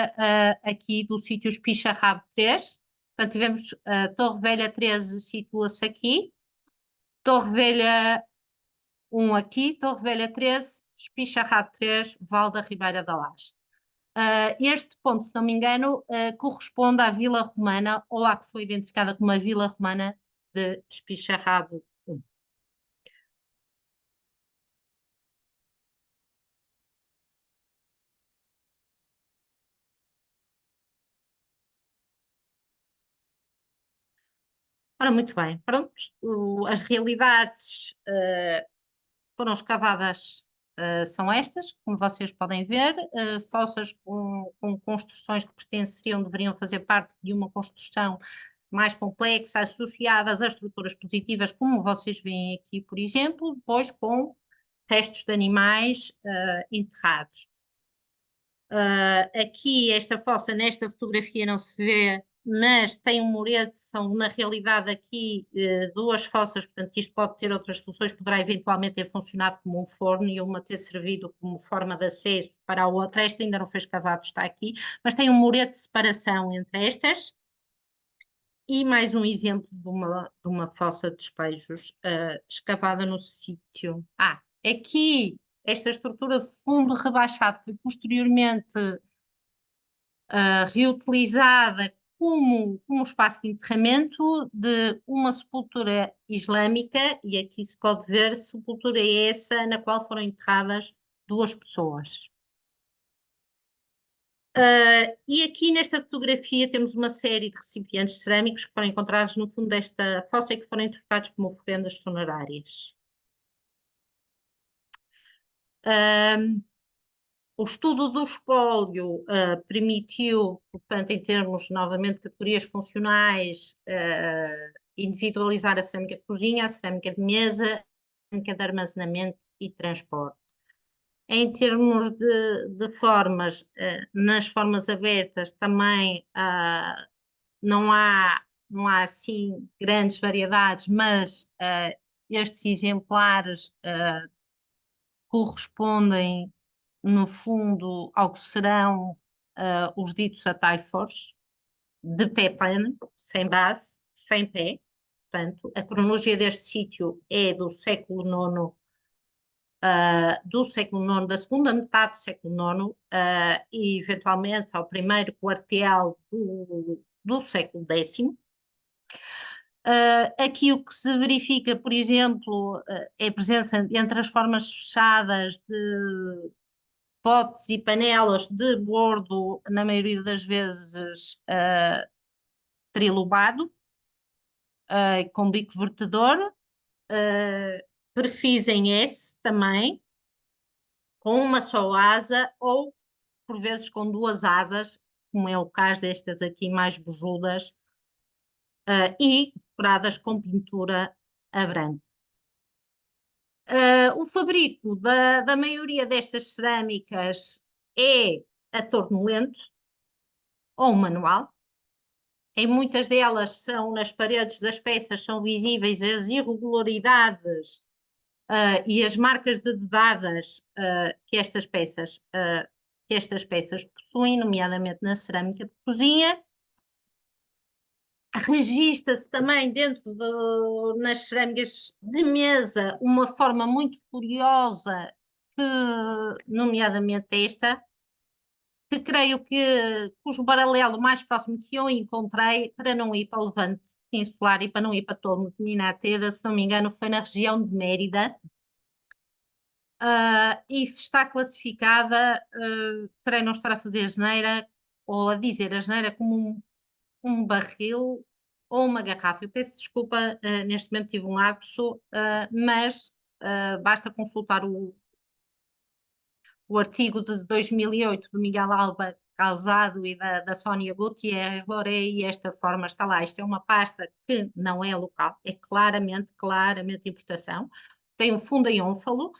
aqui do sítio Espicharrabo 3. Portanto, tivemos a Torre Velha 13 situa-se aqui, Torre Velha 1 aqui, Torre Velha 13, Espicharrabo 3, Val da Ribeira da Laje. Este ponto, se não me engano, corresponde à vila romana ou à que foi identificada como a vila romana de Espicharrabo I. Ora, muito bem, pronto, as realidades foram escavadas, são estas, como vocês podem ver, fossas com construções que deveriam fazer parte de uma construção mais complexa, associadas a estruturas positivas, como vocês veem aqui, por exemplo, depois com restos de animais enterrados. Aqui, esta fossa, nesta fotografia não se vê, mas tem um murete, são na realidade aqui 2 fossas, portanto isto pode ter outras funções, poderá eventualmente ter funcionado como um forno e uma ter servido como forma de acesso para a outra. Esta ainda não foi escavado, está aqui, mas tem um murete de separação entre estas. E mais um exemplo de uma fossa de despejos escavada no sítio. Aqui esta estrutura de fundo rebaixado foi posteriormente reutilizada como espaço de enterramento de uma sepultura islâmica, e aqui se pode ver, sepultura essa na qual foram enterradas 2 pessoas. E aqui nesta fotografia temos uma série de recipientes cerâmicos que foram encontrados no fundo desta fossa e que foram trocados como oferendas funerárias. O estudo do espólio permitiu, portanto, em termos novamente de categorias funcionais, individualizar a cerâmica de cozinha, a cerâmica de mesa, a cerâmica de armazenamento e transporte. Em termos de formas, nas formas abertas também não há assim grandes variedades, mas estes exemplares correspondem, no fundo, ao que serão os ditos atalhos de pé plano, sem base, sem pé. Portanto, a cronologia deste sítio é do século IX, da segunda metade do século IX, e eventualmente ao primeiro quartel do século X. Aqui o que se verifica, por exemplo, é a presença entre as formas fechadas de potes e panelas de bordo, na maioria das vezes trilobado, com bico vertedor, perfis em S também, com uma só asa ou por vezes com duas asas, como é o caso destas aqui mais bujudas, e decoradas com pintura a branco. O fabrico da maioria destas cerâmicas é a torno lento ou manual. Em muitas delas nas paredes das peças são visíveis as irregularidades e as marcas de dedadas que estas peças possuem, nomeadamente na cerâmica de cozinha. Regista-se também nas cerâmicas de mesa uma forma muito curiosa, nomeadamente esta, que creio cujo paralelo mais próximo que eu encontrei, para não ir para o Levante Insular e para não ir para Torno de Minateda, se não me engano, foi na região de Mérida. E está classificada, terei não estar a fazer asneira ou a dizer asneira, como um barril ou uma garrafa. Eu peço desculpa, neste momento tive um lapso, mas basta consultar o artigo de 2008 do Miguel Alba Calzado e da Sónia Gutierrez Loré, e esta forma está lá. Isto é uma pasta que não é local, é claramente importação. Tem um fundo em ônfalo.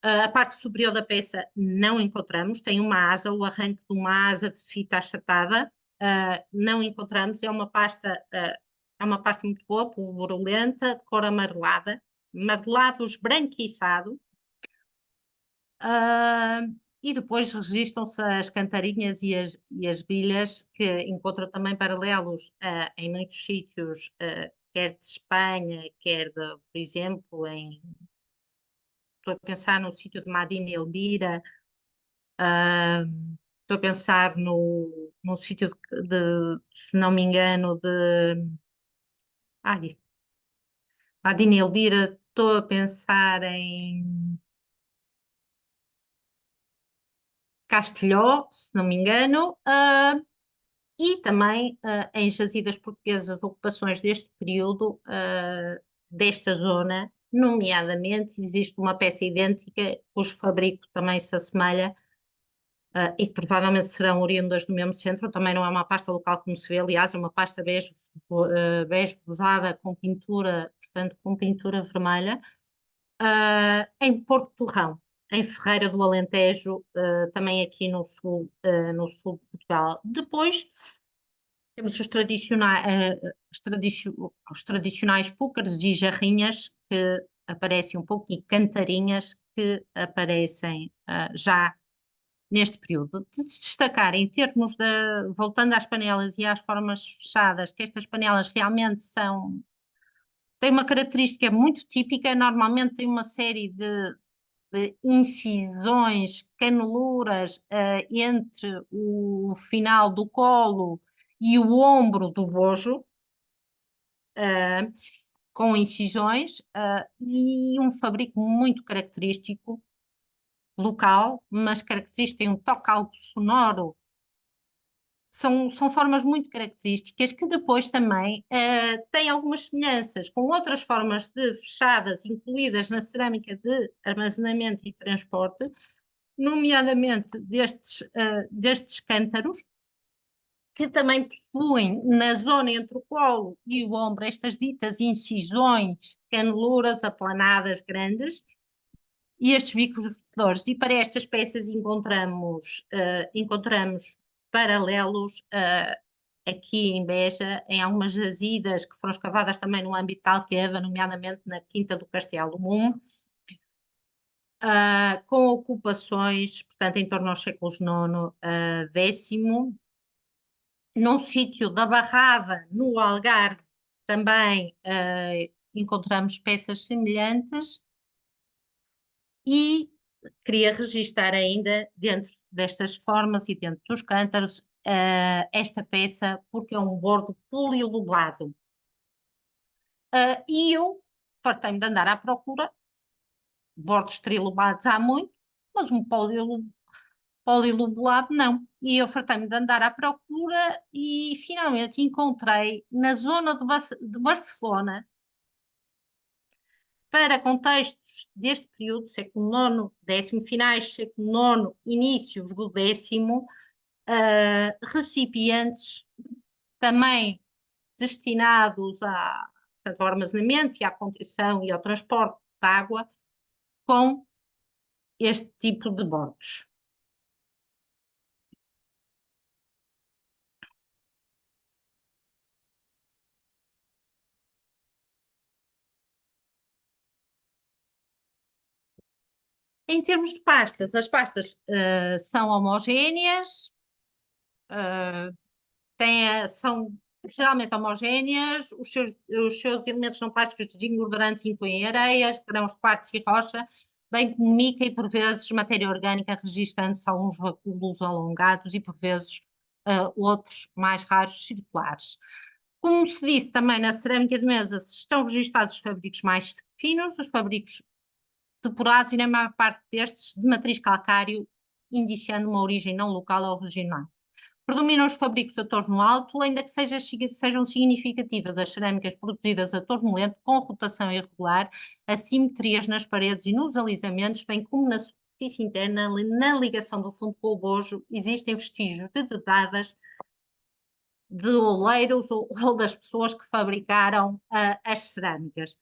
A parte superior da peça não encontramos, tem uma asa, o arranque de uma asa de fita achatada, não encontramos, é uma pasta muito boa, pulverulenta, de cor amarelada, marelado esbranquiçado, e depois registram-se as cantarinhas e as bilhas, que encontram também paralelos em muitos sítios, quer de Espanha, por exemplo, estou a pensar no sítio de Madina Elvira, estou a pensar no sítio se não me engano, ai, Madina Elvira, estou a pensar em Castelhó, se não me engano, e também em jazidas portuguesas de ocupações deste período, desta zona, nomeadamente existe uma peça idêntica, cujo fabrico também se assemelha, e que provavelmente serão oriundas do mesmo centro. Também não é uma pasta local como se vê, aliás, é uma pasta bege rosada com pintura, portanto com pintura vermelha, em Porto Torrão, em Ferreira do Alentejo, também aqui no sul de Portugal. Depois temos os tradicionais púcaros e jarrinhas que aparecem um pouco, e cantarinhas que aparecem já neste período. De destacar em termos voltando às panelas e às formas fechadas, que estas panelas realmente têm uma característica muito típica, normalmente tem uma série de incisões, caneluras entre o final do colo e o ombro do bojo, com incisões, e um fabrico muito característico, local, mas característico, tem um toque algo sonoro são formas muito características que depois também têm algumas semelhanças com outras formas de fechadas incluídas na cerâmica de armazenamento e transporte, nomeadamente destes cântaros, que também possuem na zona entre o colo e o ombro estas ditas incisões, caneluras aplanadas grandes, e estes bicos vertedores. E para estas peças encontramos paralelos aqui em Beja, em algumas jazidas que foram escavadas também no âmbito de Alqueva, nomeadamente na Quinta do Castelo Mume, com ocupações, portanto, em torno aos séculos IX a X. Num sítio da Barrada, no Algarve, também encontramos peças semelhantes e queria registar ainda, dentro destas formas e dentro dos cântaros, esta peça, porque é um bordo polilobado. E eu fartei-me de andar à procura, bordos trilobados há muito, mas um polilobulado não. E eu fartei-me de andar à procura e finalmente encontrei na zona de Barcelona, para contextos deste período, século IX, décimo finais, século IX, inícios do décimo, recipientes também destinados portanto, ao armazenamento e à contenção e ao transporte de água com este tipo de bordos. Em termos de pastas, as pastas são homogéneas, são geralmente homogéneas, os seus elementos não plásticos desengordurantes incluem areias, grãos de quartzo e rocha, bem como mica e por vezes matéria orgânica, registando-se alguns vacúolos alongados e por vezes outros mais raros circulares. Como se disse também na cerâmica de mesa, estão registados os fabricos mais finos, os fabricos depurados e na maior parte destes de matriz calcário, indiciando uma origem não local ou regional. Predominam os fabricos a torno alto, ainda que sejam significativas as cerâmicas produzidas a torno lento, com rotação irregular, assimetrias nas paredes e nos alisamentos, bem como na superfície interna, na ligação do fundo com o bojo, existem vestígios de dedadas de oleiros ou das pessoas que fabricaram as cerâmicas.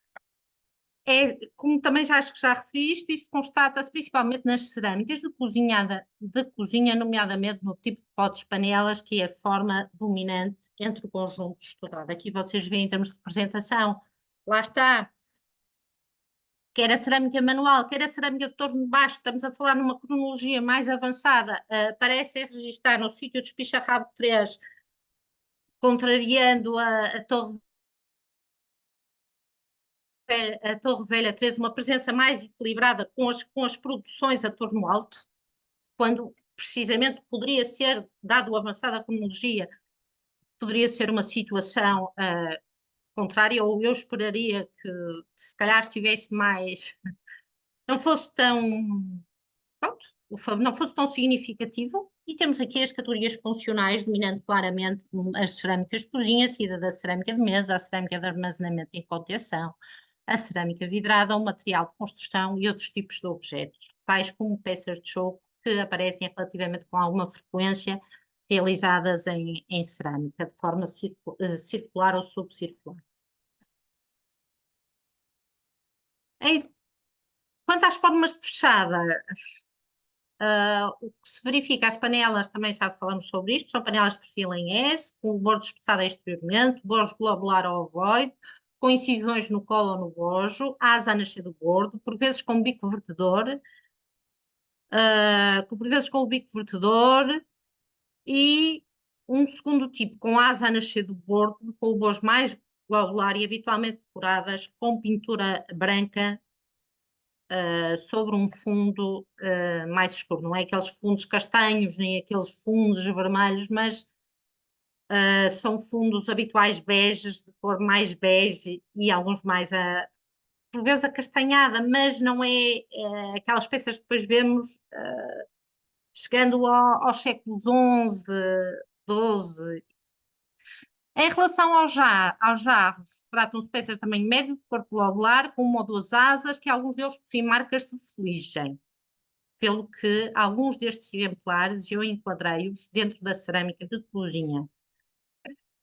Como também acho que já referi isto, isso constata-se principalmente nas cerâmicas de cozinha, nomeadamente no tipo de potes panelas, que é a forma dominante entre o conjunto estudado. Aqui vocês veem em termos de representação, lá está, quer a cerâmica manual, quer a cerâmica de torno de baixo, estamos a falar numa cronologia mais avançada, parece registar no sítio de Espicharrabo 3, contrariando a Torre Velha 13, uma presença mais equilibrada com as produções a torno alto, quando precisamente poderia ser, dado a avançada cronologia, poderia ser uma situação contrária, ou eu esperaria que se calhar estivesse mais, não fosse tão, pronto, não fosse tão significativo. E temos aqui as categorias funcionais, dominando claramente as cerâmicas de cozinha, seguida da cerâmica de mesa, a cerâmica de armazenamento e contenção, a cerâmica vidrada, o material de construção e outros tipos de objetos, tais como peças de choco, que aparecem relativamente com alguma frequência, realizadas em cerâmica, de forma circular ou subcircular. Quanto às formas de fechada, o que se verifica, as panelas, também já falamos sobre isto, são panelas de perfil em S, com o bordo espessado exteriormente, bordo globular ou ovoide, com incisões no colo ou no bojo, asa a nascer do bordo, por vezes com bico vertedor, e um segundo tipo com asa a nascer do bordo, com o bojo mais globular e habitualmente decoradas com pintura branca sobre um fundo mais escuro. Não é aqueles fundos castanhos, nem aqueles fundos vermelhos, mas são fundos habituais beges, de cor mais bege e alguns mais, por vezes, acastanhada, mas não é aquelas peças que depois vemos chegando aos séculos XI, 12. Em relação aos jarros, tratam-se de peças de tamanho médio, de corpo globular, com uma ou duas asas, que alguns deles possuem marcas de fuligem, pelo que alguns destes exemplares eu enquadrei-os dentro da cerâmica de cozinha.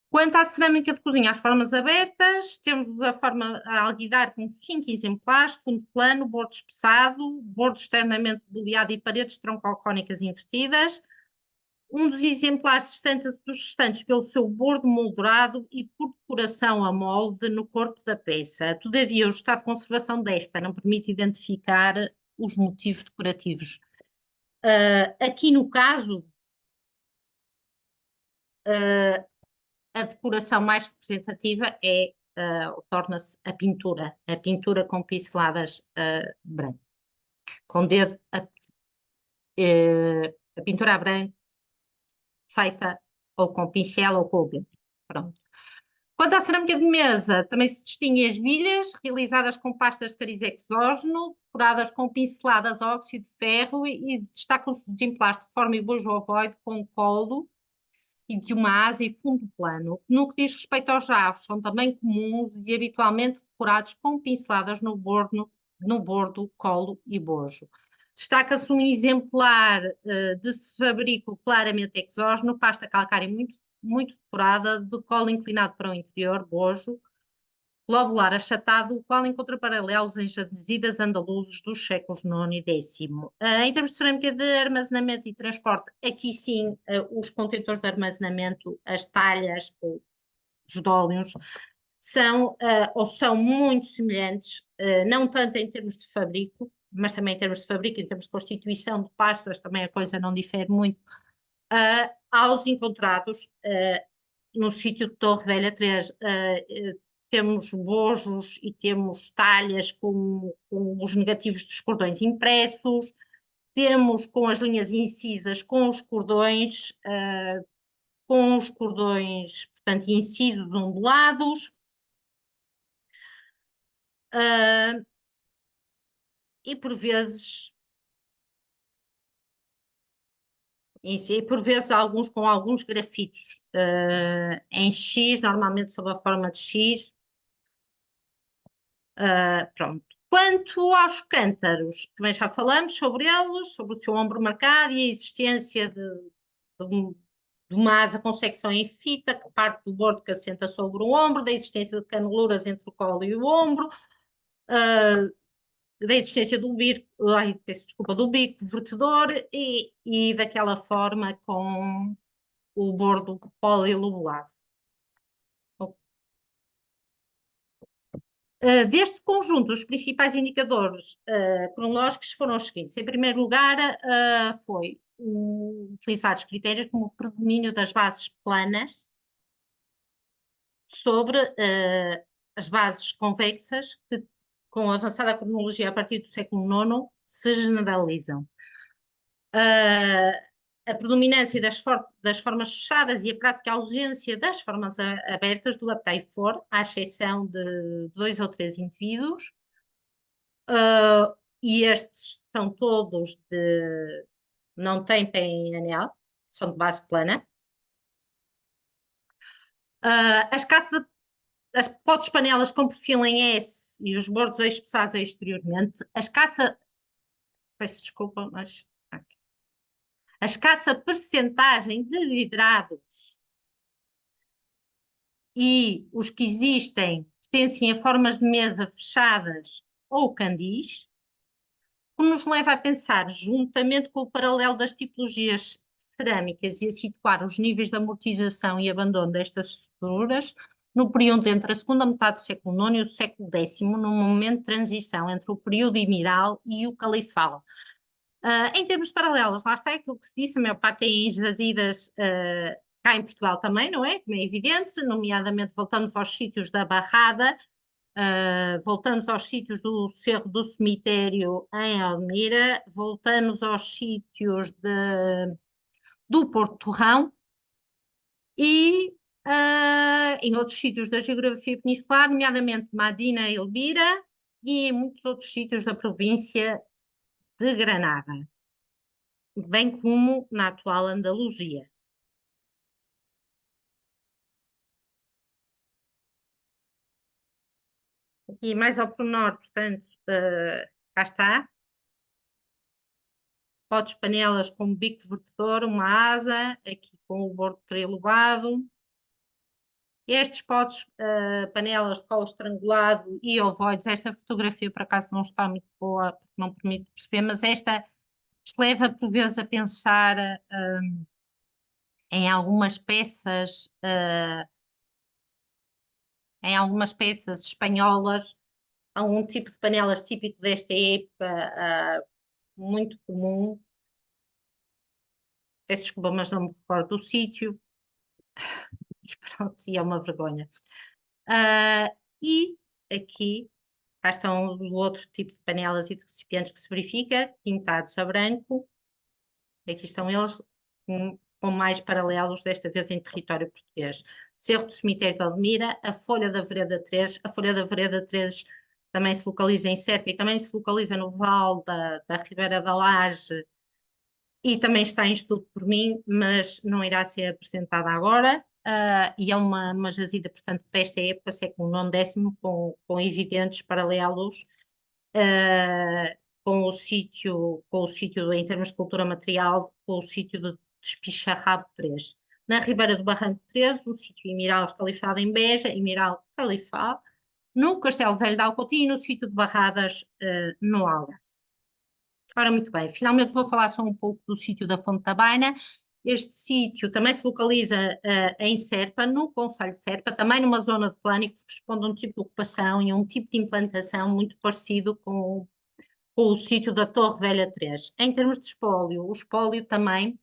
Quanto à cerâmica de cozinha, as formas abertas, temos a forma a alguidar com 5 exemplares, fundo plano, bordo espessado, bordo externamente boleado e paredes troncocónicas invertidas. Um dos exemplares distante dos restantes pelo seu bordo moldurado e por decoração a molde no corpo da peça. Todavia, o estado de conservação desta não permite identificar os motivos decorativos. Aqui no caso, a decoração mais representativa torna-se a pintura com pinceladas branco, com dedo, a pintura a branco feita ou com pincel ou com o dedo. Pronto. Quanto à cerâmica de mesa, também se distinguem as bilhas, realizadas com pastas de cariz exógeno, decoradas com pinceladas a óxido de ferro e destacam-se exemplares de forma e bojo ovoide com colo e de uma asa e fundo plano. No que diz respeito aos jarros, são também comuns e habitualmente decorados com pinceladas no bordo, colo e bojo. Destaca-se um exemplar de fabrico claramente exógeno, pasta calcária muito decorada, de colo inclinado para o interior, bojo, globular achatado, o qual encontra paralelos em jazidas andaluzes dos séculos IX e X. Em termos de cerâmica de armazenamento e transporte, aqui sim, os contentores de armazenamento, as talhas ou os dólios, são muito semelhantes, não tanto em termos de fabrico, mas também em termos de fabrico, em termos de constituição de pastas, também a coisa não difere muito, aos encontrados no sítio de Torre Velha 3. Temos bojos e temos talhas com os negativos dos cordões impressos, temos com as linhas incisas com os cordões, portanto, incisos ondulados. E por vezes alguns com alguns grafitos em X, normalmente sob a forma de X. Pronto. Quanto aos cântaros, também já falamos sobre eles, sobre o seu ombro marcado e a existência de uma asa com secção em fita, que parte do bordo que assenta sobre o ombro, da existência de caneluras entre o colo e o ombro, da existência do bico, do bico vertedor e daquela forma com o bordo polilobulado. Deste conjunto, os principais indicadores cronológicos foram os seguintes. Em primeiro lugar, foi utilizados critérios como o predomínio das bases planas sobre as bases convexas, que com avançada cronologia a partir do século IX se generalizam. A predominância das formas fechadas e a prática ausência das formas abertas do até e for, à exceção de 2 ou 3 indivíduos, e estes são todos não têm pé em anel, são de base plana. As potes panelas com perfil em S e os bordos espessados exteriormente, peço desculpa, mas a escassa percentagem de vidrados e os que existem pertencem a formas de mesa fechadas ou candis, o que nos leva a pensar, juntamente com o paralelo das tipologias cerâmicas e a situar os níveis de amortização e abandono destas estruturas no período entre a segunda metade do século IX e o século X, num momento de transição entre o período emiral e o califal. Em termos de paralelos, lá está aquilo que se disse, a maior parte tem jazidas cá em Portugal também, não é? Como é evidente, nomeadamente voltamos aos sítios da Barrada, voltamos aos sítios do Cerro do Cemitério em Almira, voltamos aos sítios do Porto Torrão e em outros sítios da geografia peninsular, nomeadamente Madina e Elvira, e em muitos outros sítios da província de Granada, bem como na atual Andaluzia. E mais ao pormenor, portanto, cá está. Potes, panelas com bico de vertedor, uma asa, aqui com o bordo trilobado. Estes potes, panelas de colo estrangulado e ovoides, esta fotografia por acaso não está muito boa, porque não permite perceber, mas isto leva por vezes a pensar em algumas peças, espanholas, algum tipo de panelas típico desta época, muito comum. Peço desculpa, mas não me recordo do sítio. E pronto, e é uma vergonha. E aqui, cá estão o outro tipo de panelas e de recipientes que se verifica, pintados a branco. Aqui estão eles com mais paralelos, desta vez em território português. Cerro do Cemitério de Odmira, a Folha da Vereda 3. A Folha da Vereda 3 também se localiza em Serpa e também se localiza no Vale da Ribeira da Laje e também está em estudo por mim, mas não irá ser apresentada agora. E é uma jazida, portanto, desta época, século IX, X, com evidentes paralelos com o sítio em termos de cultura material, com o sítio de Espicharrabo 3. Na Ribeira do Barranco 3, o sítio Imiral Califado em Beja, Imiral Califado, no Castelo Velho de Alcotim e no sítio de Barradas, no Algarve. Ora, muito bem, finalmente vou falar só um pouco do sítio da Fonte da Baina. Este sítio também se localiza em Serpa, no concelho de Serpa, também numa zona de plânico, que responde a um tipo de ocupação e a um tipo de implantação muito parecido com o sítio da Torre Velha 3. Em termos de espólio, o espólio também,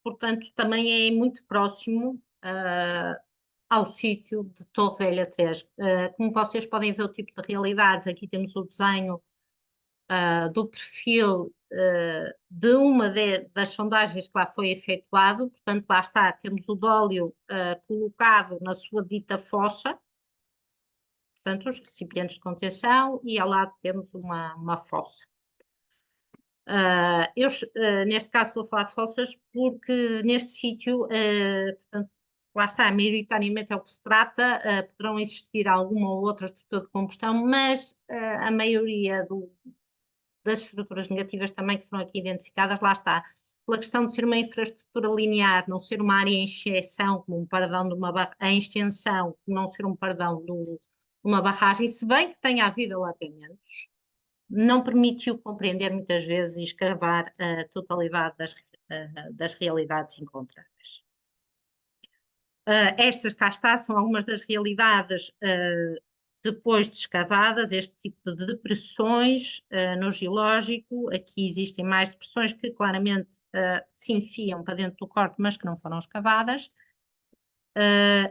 portanto, também é muito próximo ao sítio de Torre Velha 3. Como vocês podem ver o tipo de realidades, aqui temos o desenho do perfil de uma das sondagens que lá foi efetuado, portanto, lá está, temos o dólio colocado na sua dita fossa, portanto, os recipientes de contenção, e ao lado temos uma fossa. Neste caso estou a falar de fossas porque neste sítio, portanto, lá está, maioritariamente é o que se trata, poderão existir alguma ou outra estrutura de combustão, mas a maioria das estruturas negativas também que foram aqui identificadas, lá está, pela questão de ser uma infraestrutura linear, não ser uma área em exceção, como um paradão de em extensão, não ser um paradão de uma barragem, se bem que tenha havido alagamentos, não permitiu compreender muitas vezes e escavar a totalidade das realidades encontradas. Estas cá está, são algumas das realidades depois de escavadas, este tipo de depressões no geológico. Aqui existem mais depressões que claramente se enfiam para dentro do corpo, mas que não foram escavadas.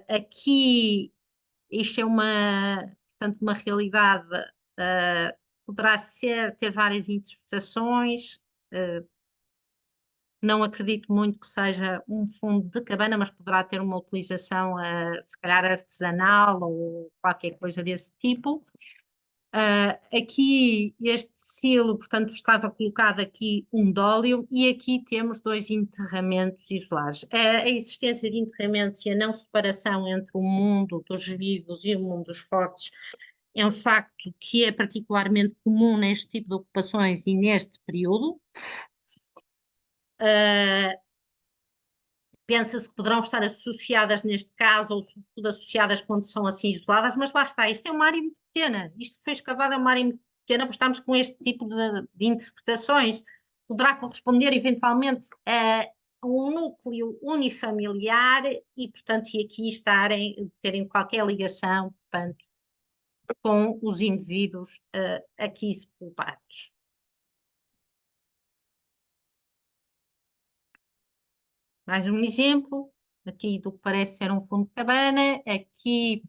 Aqui, isto é portanto, uma realidade, poderá ter várias interpretações. Não acredito muito que seja um fundo de cabana, mas poderá ter uma utilização, se calhar, artesanal ou qualquer coisa desse tipo. Aqui este silo, portanto, estava colocado aqui um dólio e aqui temos dois enterramentos isolados. A existência de enterramentos e a não separação entre o mundo dos vivos e o mundo dos fortes é um facto que é particularmente comum neste tipo de ocupações e neste período. Pensa-se que poderão estar associadas neste caso, ou sobretudo associadas quando são assim isoladas, mas lá está, isto é uma área muito pequena, isto foi escavado, é uma área muito pequena, mas estamos com este tipo de interpretações, poderá corresponder eventualmente a um núcleo unifamiliar e, portanto, e aqui terem qualquer ligação, portanto, com os indivíduos aqui sepultados. Mais um exemplo, aqui do que parece ser um fundo de cabana, aqui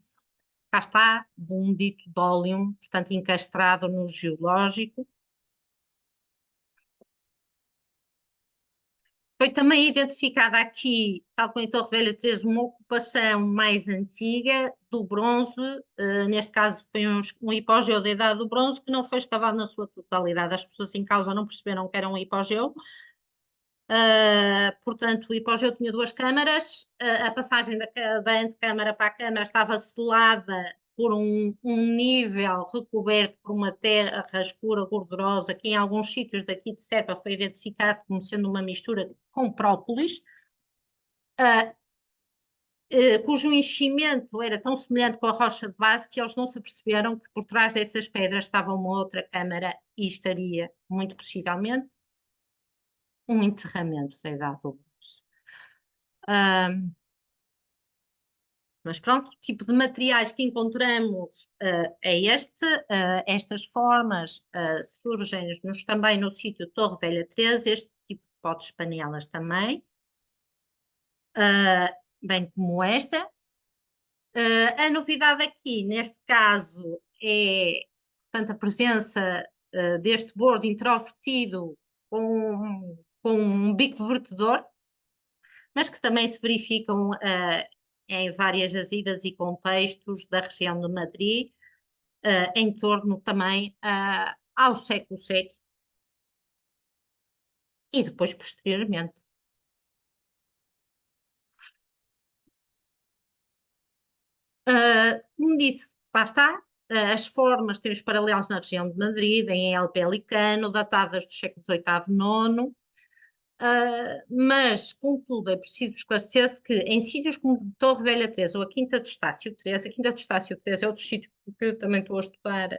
cá está, um dito dólium, portanto encastrado no geológico. Foi também identificada aqui, tal como em Torre Velha 3, uma ocupação mais antiga do bronze, neste caso foi um hipogeu da Idade do Bronze, que não foi escavado na sua totalidade. As pessoas em causa não perceberam que era um hipogeu, Portanto, o hipogeu tinha duas câmaras, a passagem da antecâmara para a câmara estava selada por um nível recoberto por uma terra escura, gordurosa, que em alguns sítios daqui de Serpa foi identificado como sendo uma mistura com própolis, cujo enchimento era tão semelhante com a rocha de base que eles não se aperceberam que por trás dessas pedras estava uma outra câmara e estaria, muito possivelmente, um enterramento da Idade do Bronze. Mas pronto, o tipo de materiais que encontramos é este. Estas formas surgem também no sítio Torre Velha 13, este tipo de potes panelas também, bem como esta. A novidade aqui, neste caso, é portanto, a presença deste bordo introvertido com um bico de vertedor, mas que também se verificam em várias jazidas e contextos da região de Madrid, em torno também ao século VII e depois posteriormente. Como disse, lá está, as formas têm os paralelos na região de Madrid, em El Pelicano, datadas dos séculos VIII e IX, mas, contudo, é preciso esclarecer-se que em sítios como Torre Velha 13 ou a Quinta de Estácio 13, a Quinta de Estácio 13 é outro sítio que eu também estou a estudar,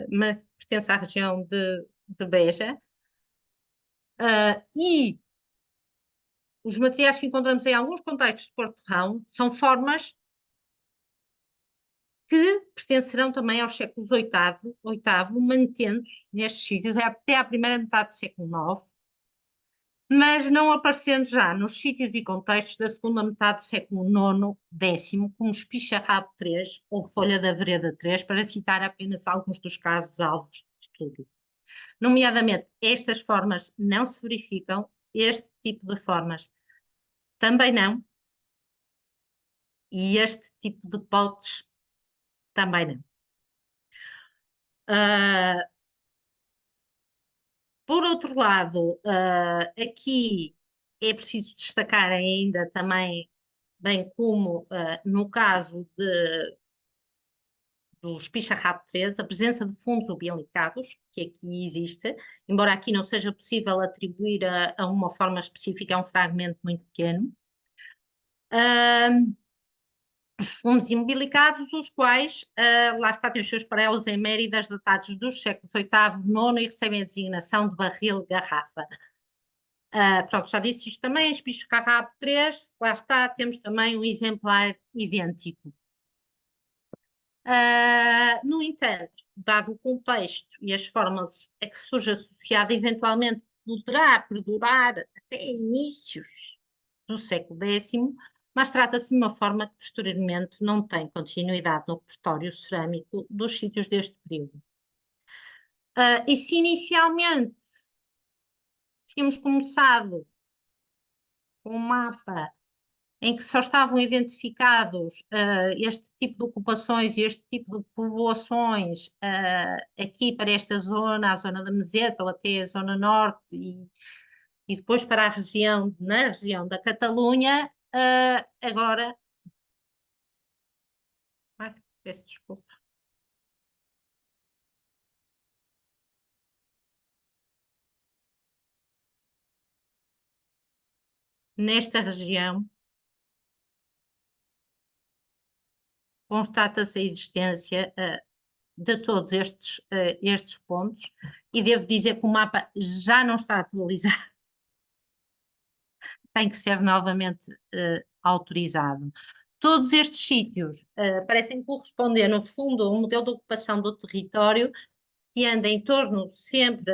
mas pertence à região de Beja, e os materiais que encontramos em alguns contextos de Porto Rão são formas que pertencerão também aos séculos VIII, mantendo-se nestes sítios até à primeira metade do século IX, mas não aparecendo já nos sítios e contextos da segunda metade do século IX, X, como Espicharrabo III ou Folha da Vereda III, para citar apenas alguns dos casos alvos de estudo. Nomeadamente, estas formas não se verificam, este tipo de formas também não, e este tipo de potes também não. Por outro lado, aqui é preciso destacar ainda também, bem como no caso dos Picharrabo 13, a presença de fundos umbilicados, que aqui existe, embora aqui não seja possível atribuir a uma forma específica, é um fragmento muito pequeno. Fundos umbilicados, os quais, lá está, têm os seus paralelos em Méridas datados dos séculos VIII, IX e recebem a designação de barril-garrafa. Pronto, já disse isto também, Espicharrabo 3, lá está, temos também um exemplar idêntico. No entanto, dado o contexto e as formas a que surge associada, eventualmente poderá perdurar até inícios do século X, mas trata-se de uma forma que posteriormente não tem continuidade no repertório cerâmico dos sítios deste período. E se inicialmente tínhamos começado com um mapa em que só estavam identificados este tipo de ocupações e este tipo de povoações aqui para esta zona, a zona da Meseta ou até a zona norte e depois para a região, na região da Catalunha, agora... Ai, peço desculpa. Nesta região constata-se a existência de todos estes pontos e devo dizer que o mapa já não está atualizado, tem que ser novamente autorizado. Todos estes sítios parecem corresponder, no fundo, a um modelo de ocupação do território que anda em torno sempre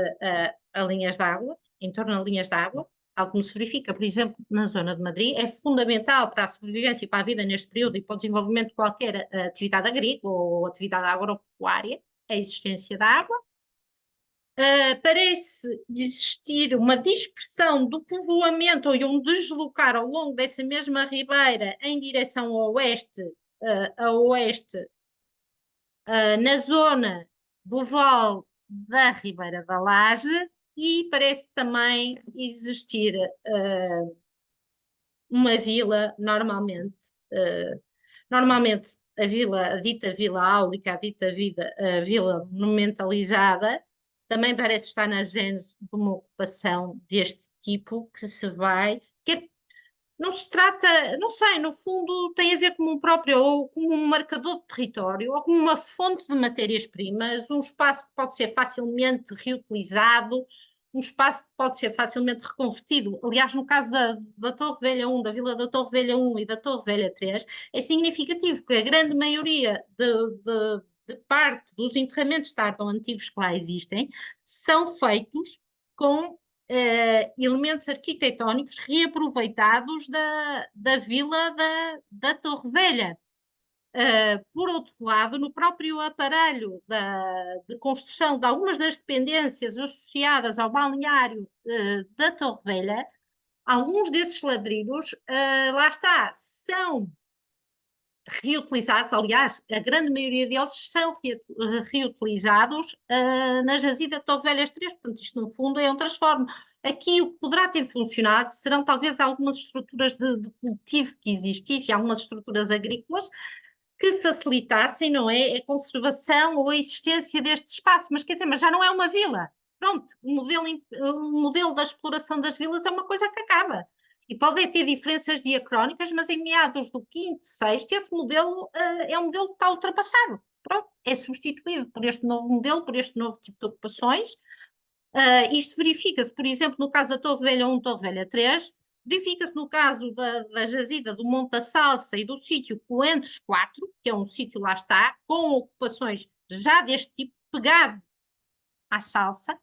a linhas de água, em torno a linhas de água, algo que se verifica, por exemplo, na zona de Madrid, é fundamental para a sobrevivência e para a vida neste período e para o desenvolvimento de qualquer atividade agrícola ou atividade agropecuária, a existência da água. Parece existir uma dispersão do povoamento e um deslocar ao longo dessa mesma ribeira em direção ao oeste, na zona do Vale da Ribeira da Laje, e parece também existir uma vila, normalmente a dita Vila Áulica, a dita Vila Monumentalizada, também parece estar na gênese de uma ocupação deste tipo que se vai. Não se trata, não sei, no fundo tem a ver como um próprio, ou como um marcador de território, ou como uma fonte de matérias-primas, um espaço que pode ser facilmente reutilizado, um espaço que pode ser facilmente reconvertido. Aliás, no caso da Torre Velha 1, da Vila da Torre Velha 1 e da Torre Velha 3, é significativo que a grande maioria de parte dos enterramentos tardão antigos que lá existem são feitos com elementos arquitetónicos reaproveitados da vila da Torre Velha. Por outro lado, no próprio aparelho de construção de algumas das dependências associadas ao balneário da Torre Velha, alguns desses ladrilhos, lá está, são reutilizados, aliás, a grande maioria deles são reutilizados na jazida de Torre Velhas 3, portanto isto no fundo é um transforme. Aqui o que poderá ter funcionado serão talvez algumas estruturas de cultivo que existissem, algumas estruturas agrícolas que facilitassem, não é, a conservação ou a existência deste espaço, mas quer dizer, mas já não é uma vila. Pronto, o modelo da exploração das vilas é uma coisa que acaba. E podem ter diferenças diacrónicas, mas em meados do quinto, sexto, esse modelo é um modelo que está ultrapassado. Pronto, é substituído por este novo modelo, por este novo tipo de ocupações. Isto verifica-se, por exemplo, no caso da Torre Velha 1, Torre Velha 3, verifica-se no caso da jazida do Monte da Salsa e do sítio Coentros 4, que é um sítio, lá está, com ocupações já deste tipo, pegado à salsa,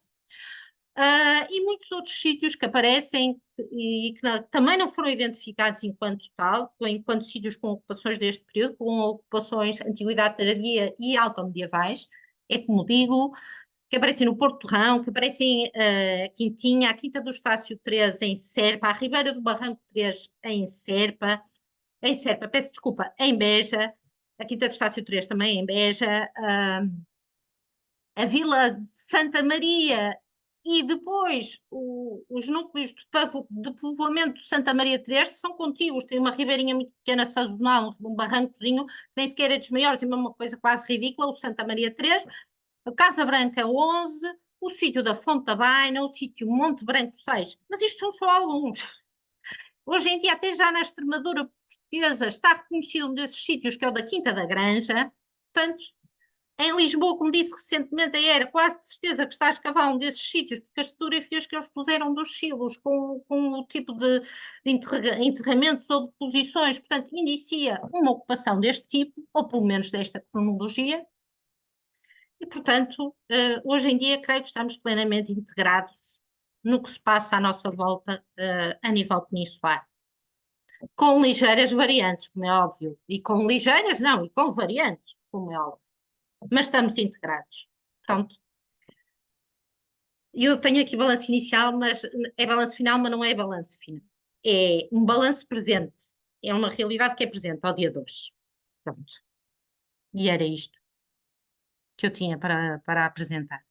e muitos outros sítios que aparecem e que também não foram identificados enquanto tal, enquanto sítios com ocupações deste período, com ocupações antiguidade tardia e alto-medievais, é como digo, que aparecem no Porto Torrão, que aparecem Quintinha, a Quinta do Estácio 3 em Serpa, a Ribeira do Barranco 3 em Serpa, peço desculpa, em Beja, a Quinta do Estácio 3 também em Beja, a Vila de Santa Maria e depois os núcleos de povoamento de Santa Maria 3 são contíguos, tem uma ribeirinha muito pequena, sazonal, um barrancozinho, nem sequer é dos maiores, tem uma coisa quase ridícula, o Santa Maria 3, a Casa Branca 11, o sítio da Fonte da Baina, o sítio Monte Branco 6, mas isto são só alguns. Hoje em dia, até já na Extremadura portuguesa, está reconhecido um desses sítios, que é o da Quinta da Granja. Portanto, em Lisboa, como disse recentemente, a ERA, quase de certeza que está a escavar um desses sítios, porque as fotografias que eles puseram dos silos com o tipo de enterramentos ou de posições, portanto, inicia uma ocupação deste tipo, ou pelo menos desta cronologia, e, portanto, hoje em dia, creio que estamos plenamente integrados no que se passa à nossa volta a nível peninsular. Com ligeiras variantes, como é óbvio. E com ligeiras, não, e com variantes, como é óbvio. Mas estamos integrados. Pronto. Eu tenho aqui balanço inicial, mas é balanço final, mas não é balanço final. É um balanço presente. É uma realidade que é presente ao dia de hoje. Pronto. E era isto que eu tinha para apresentar.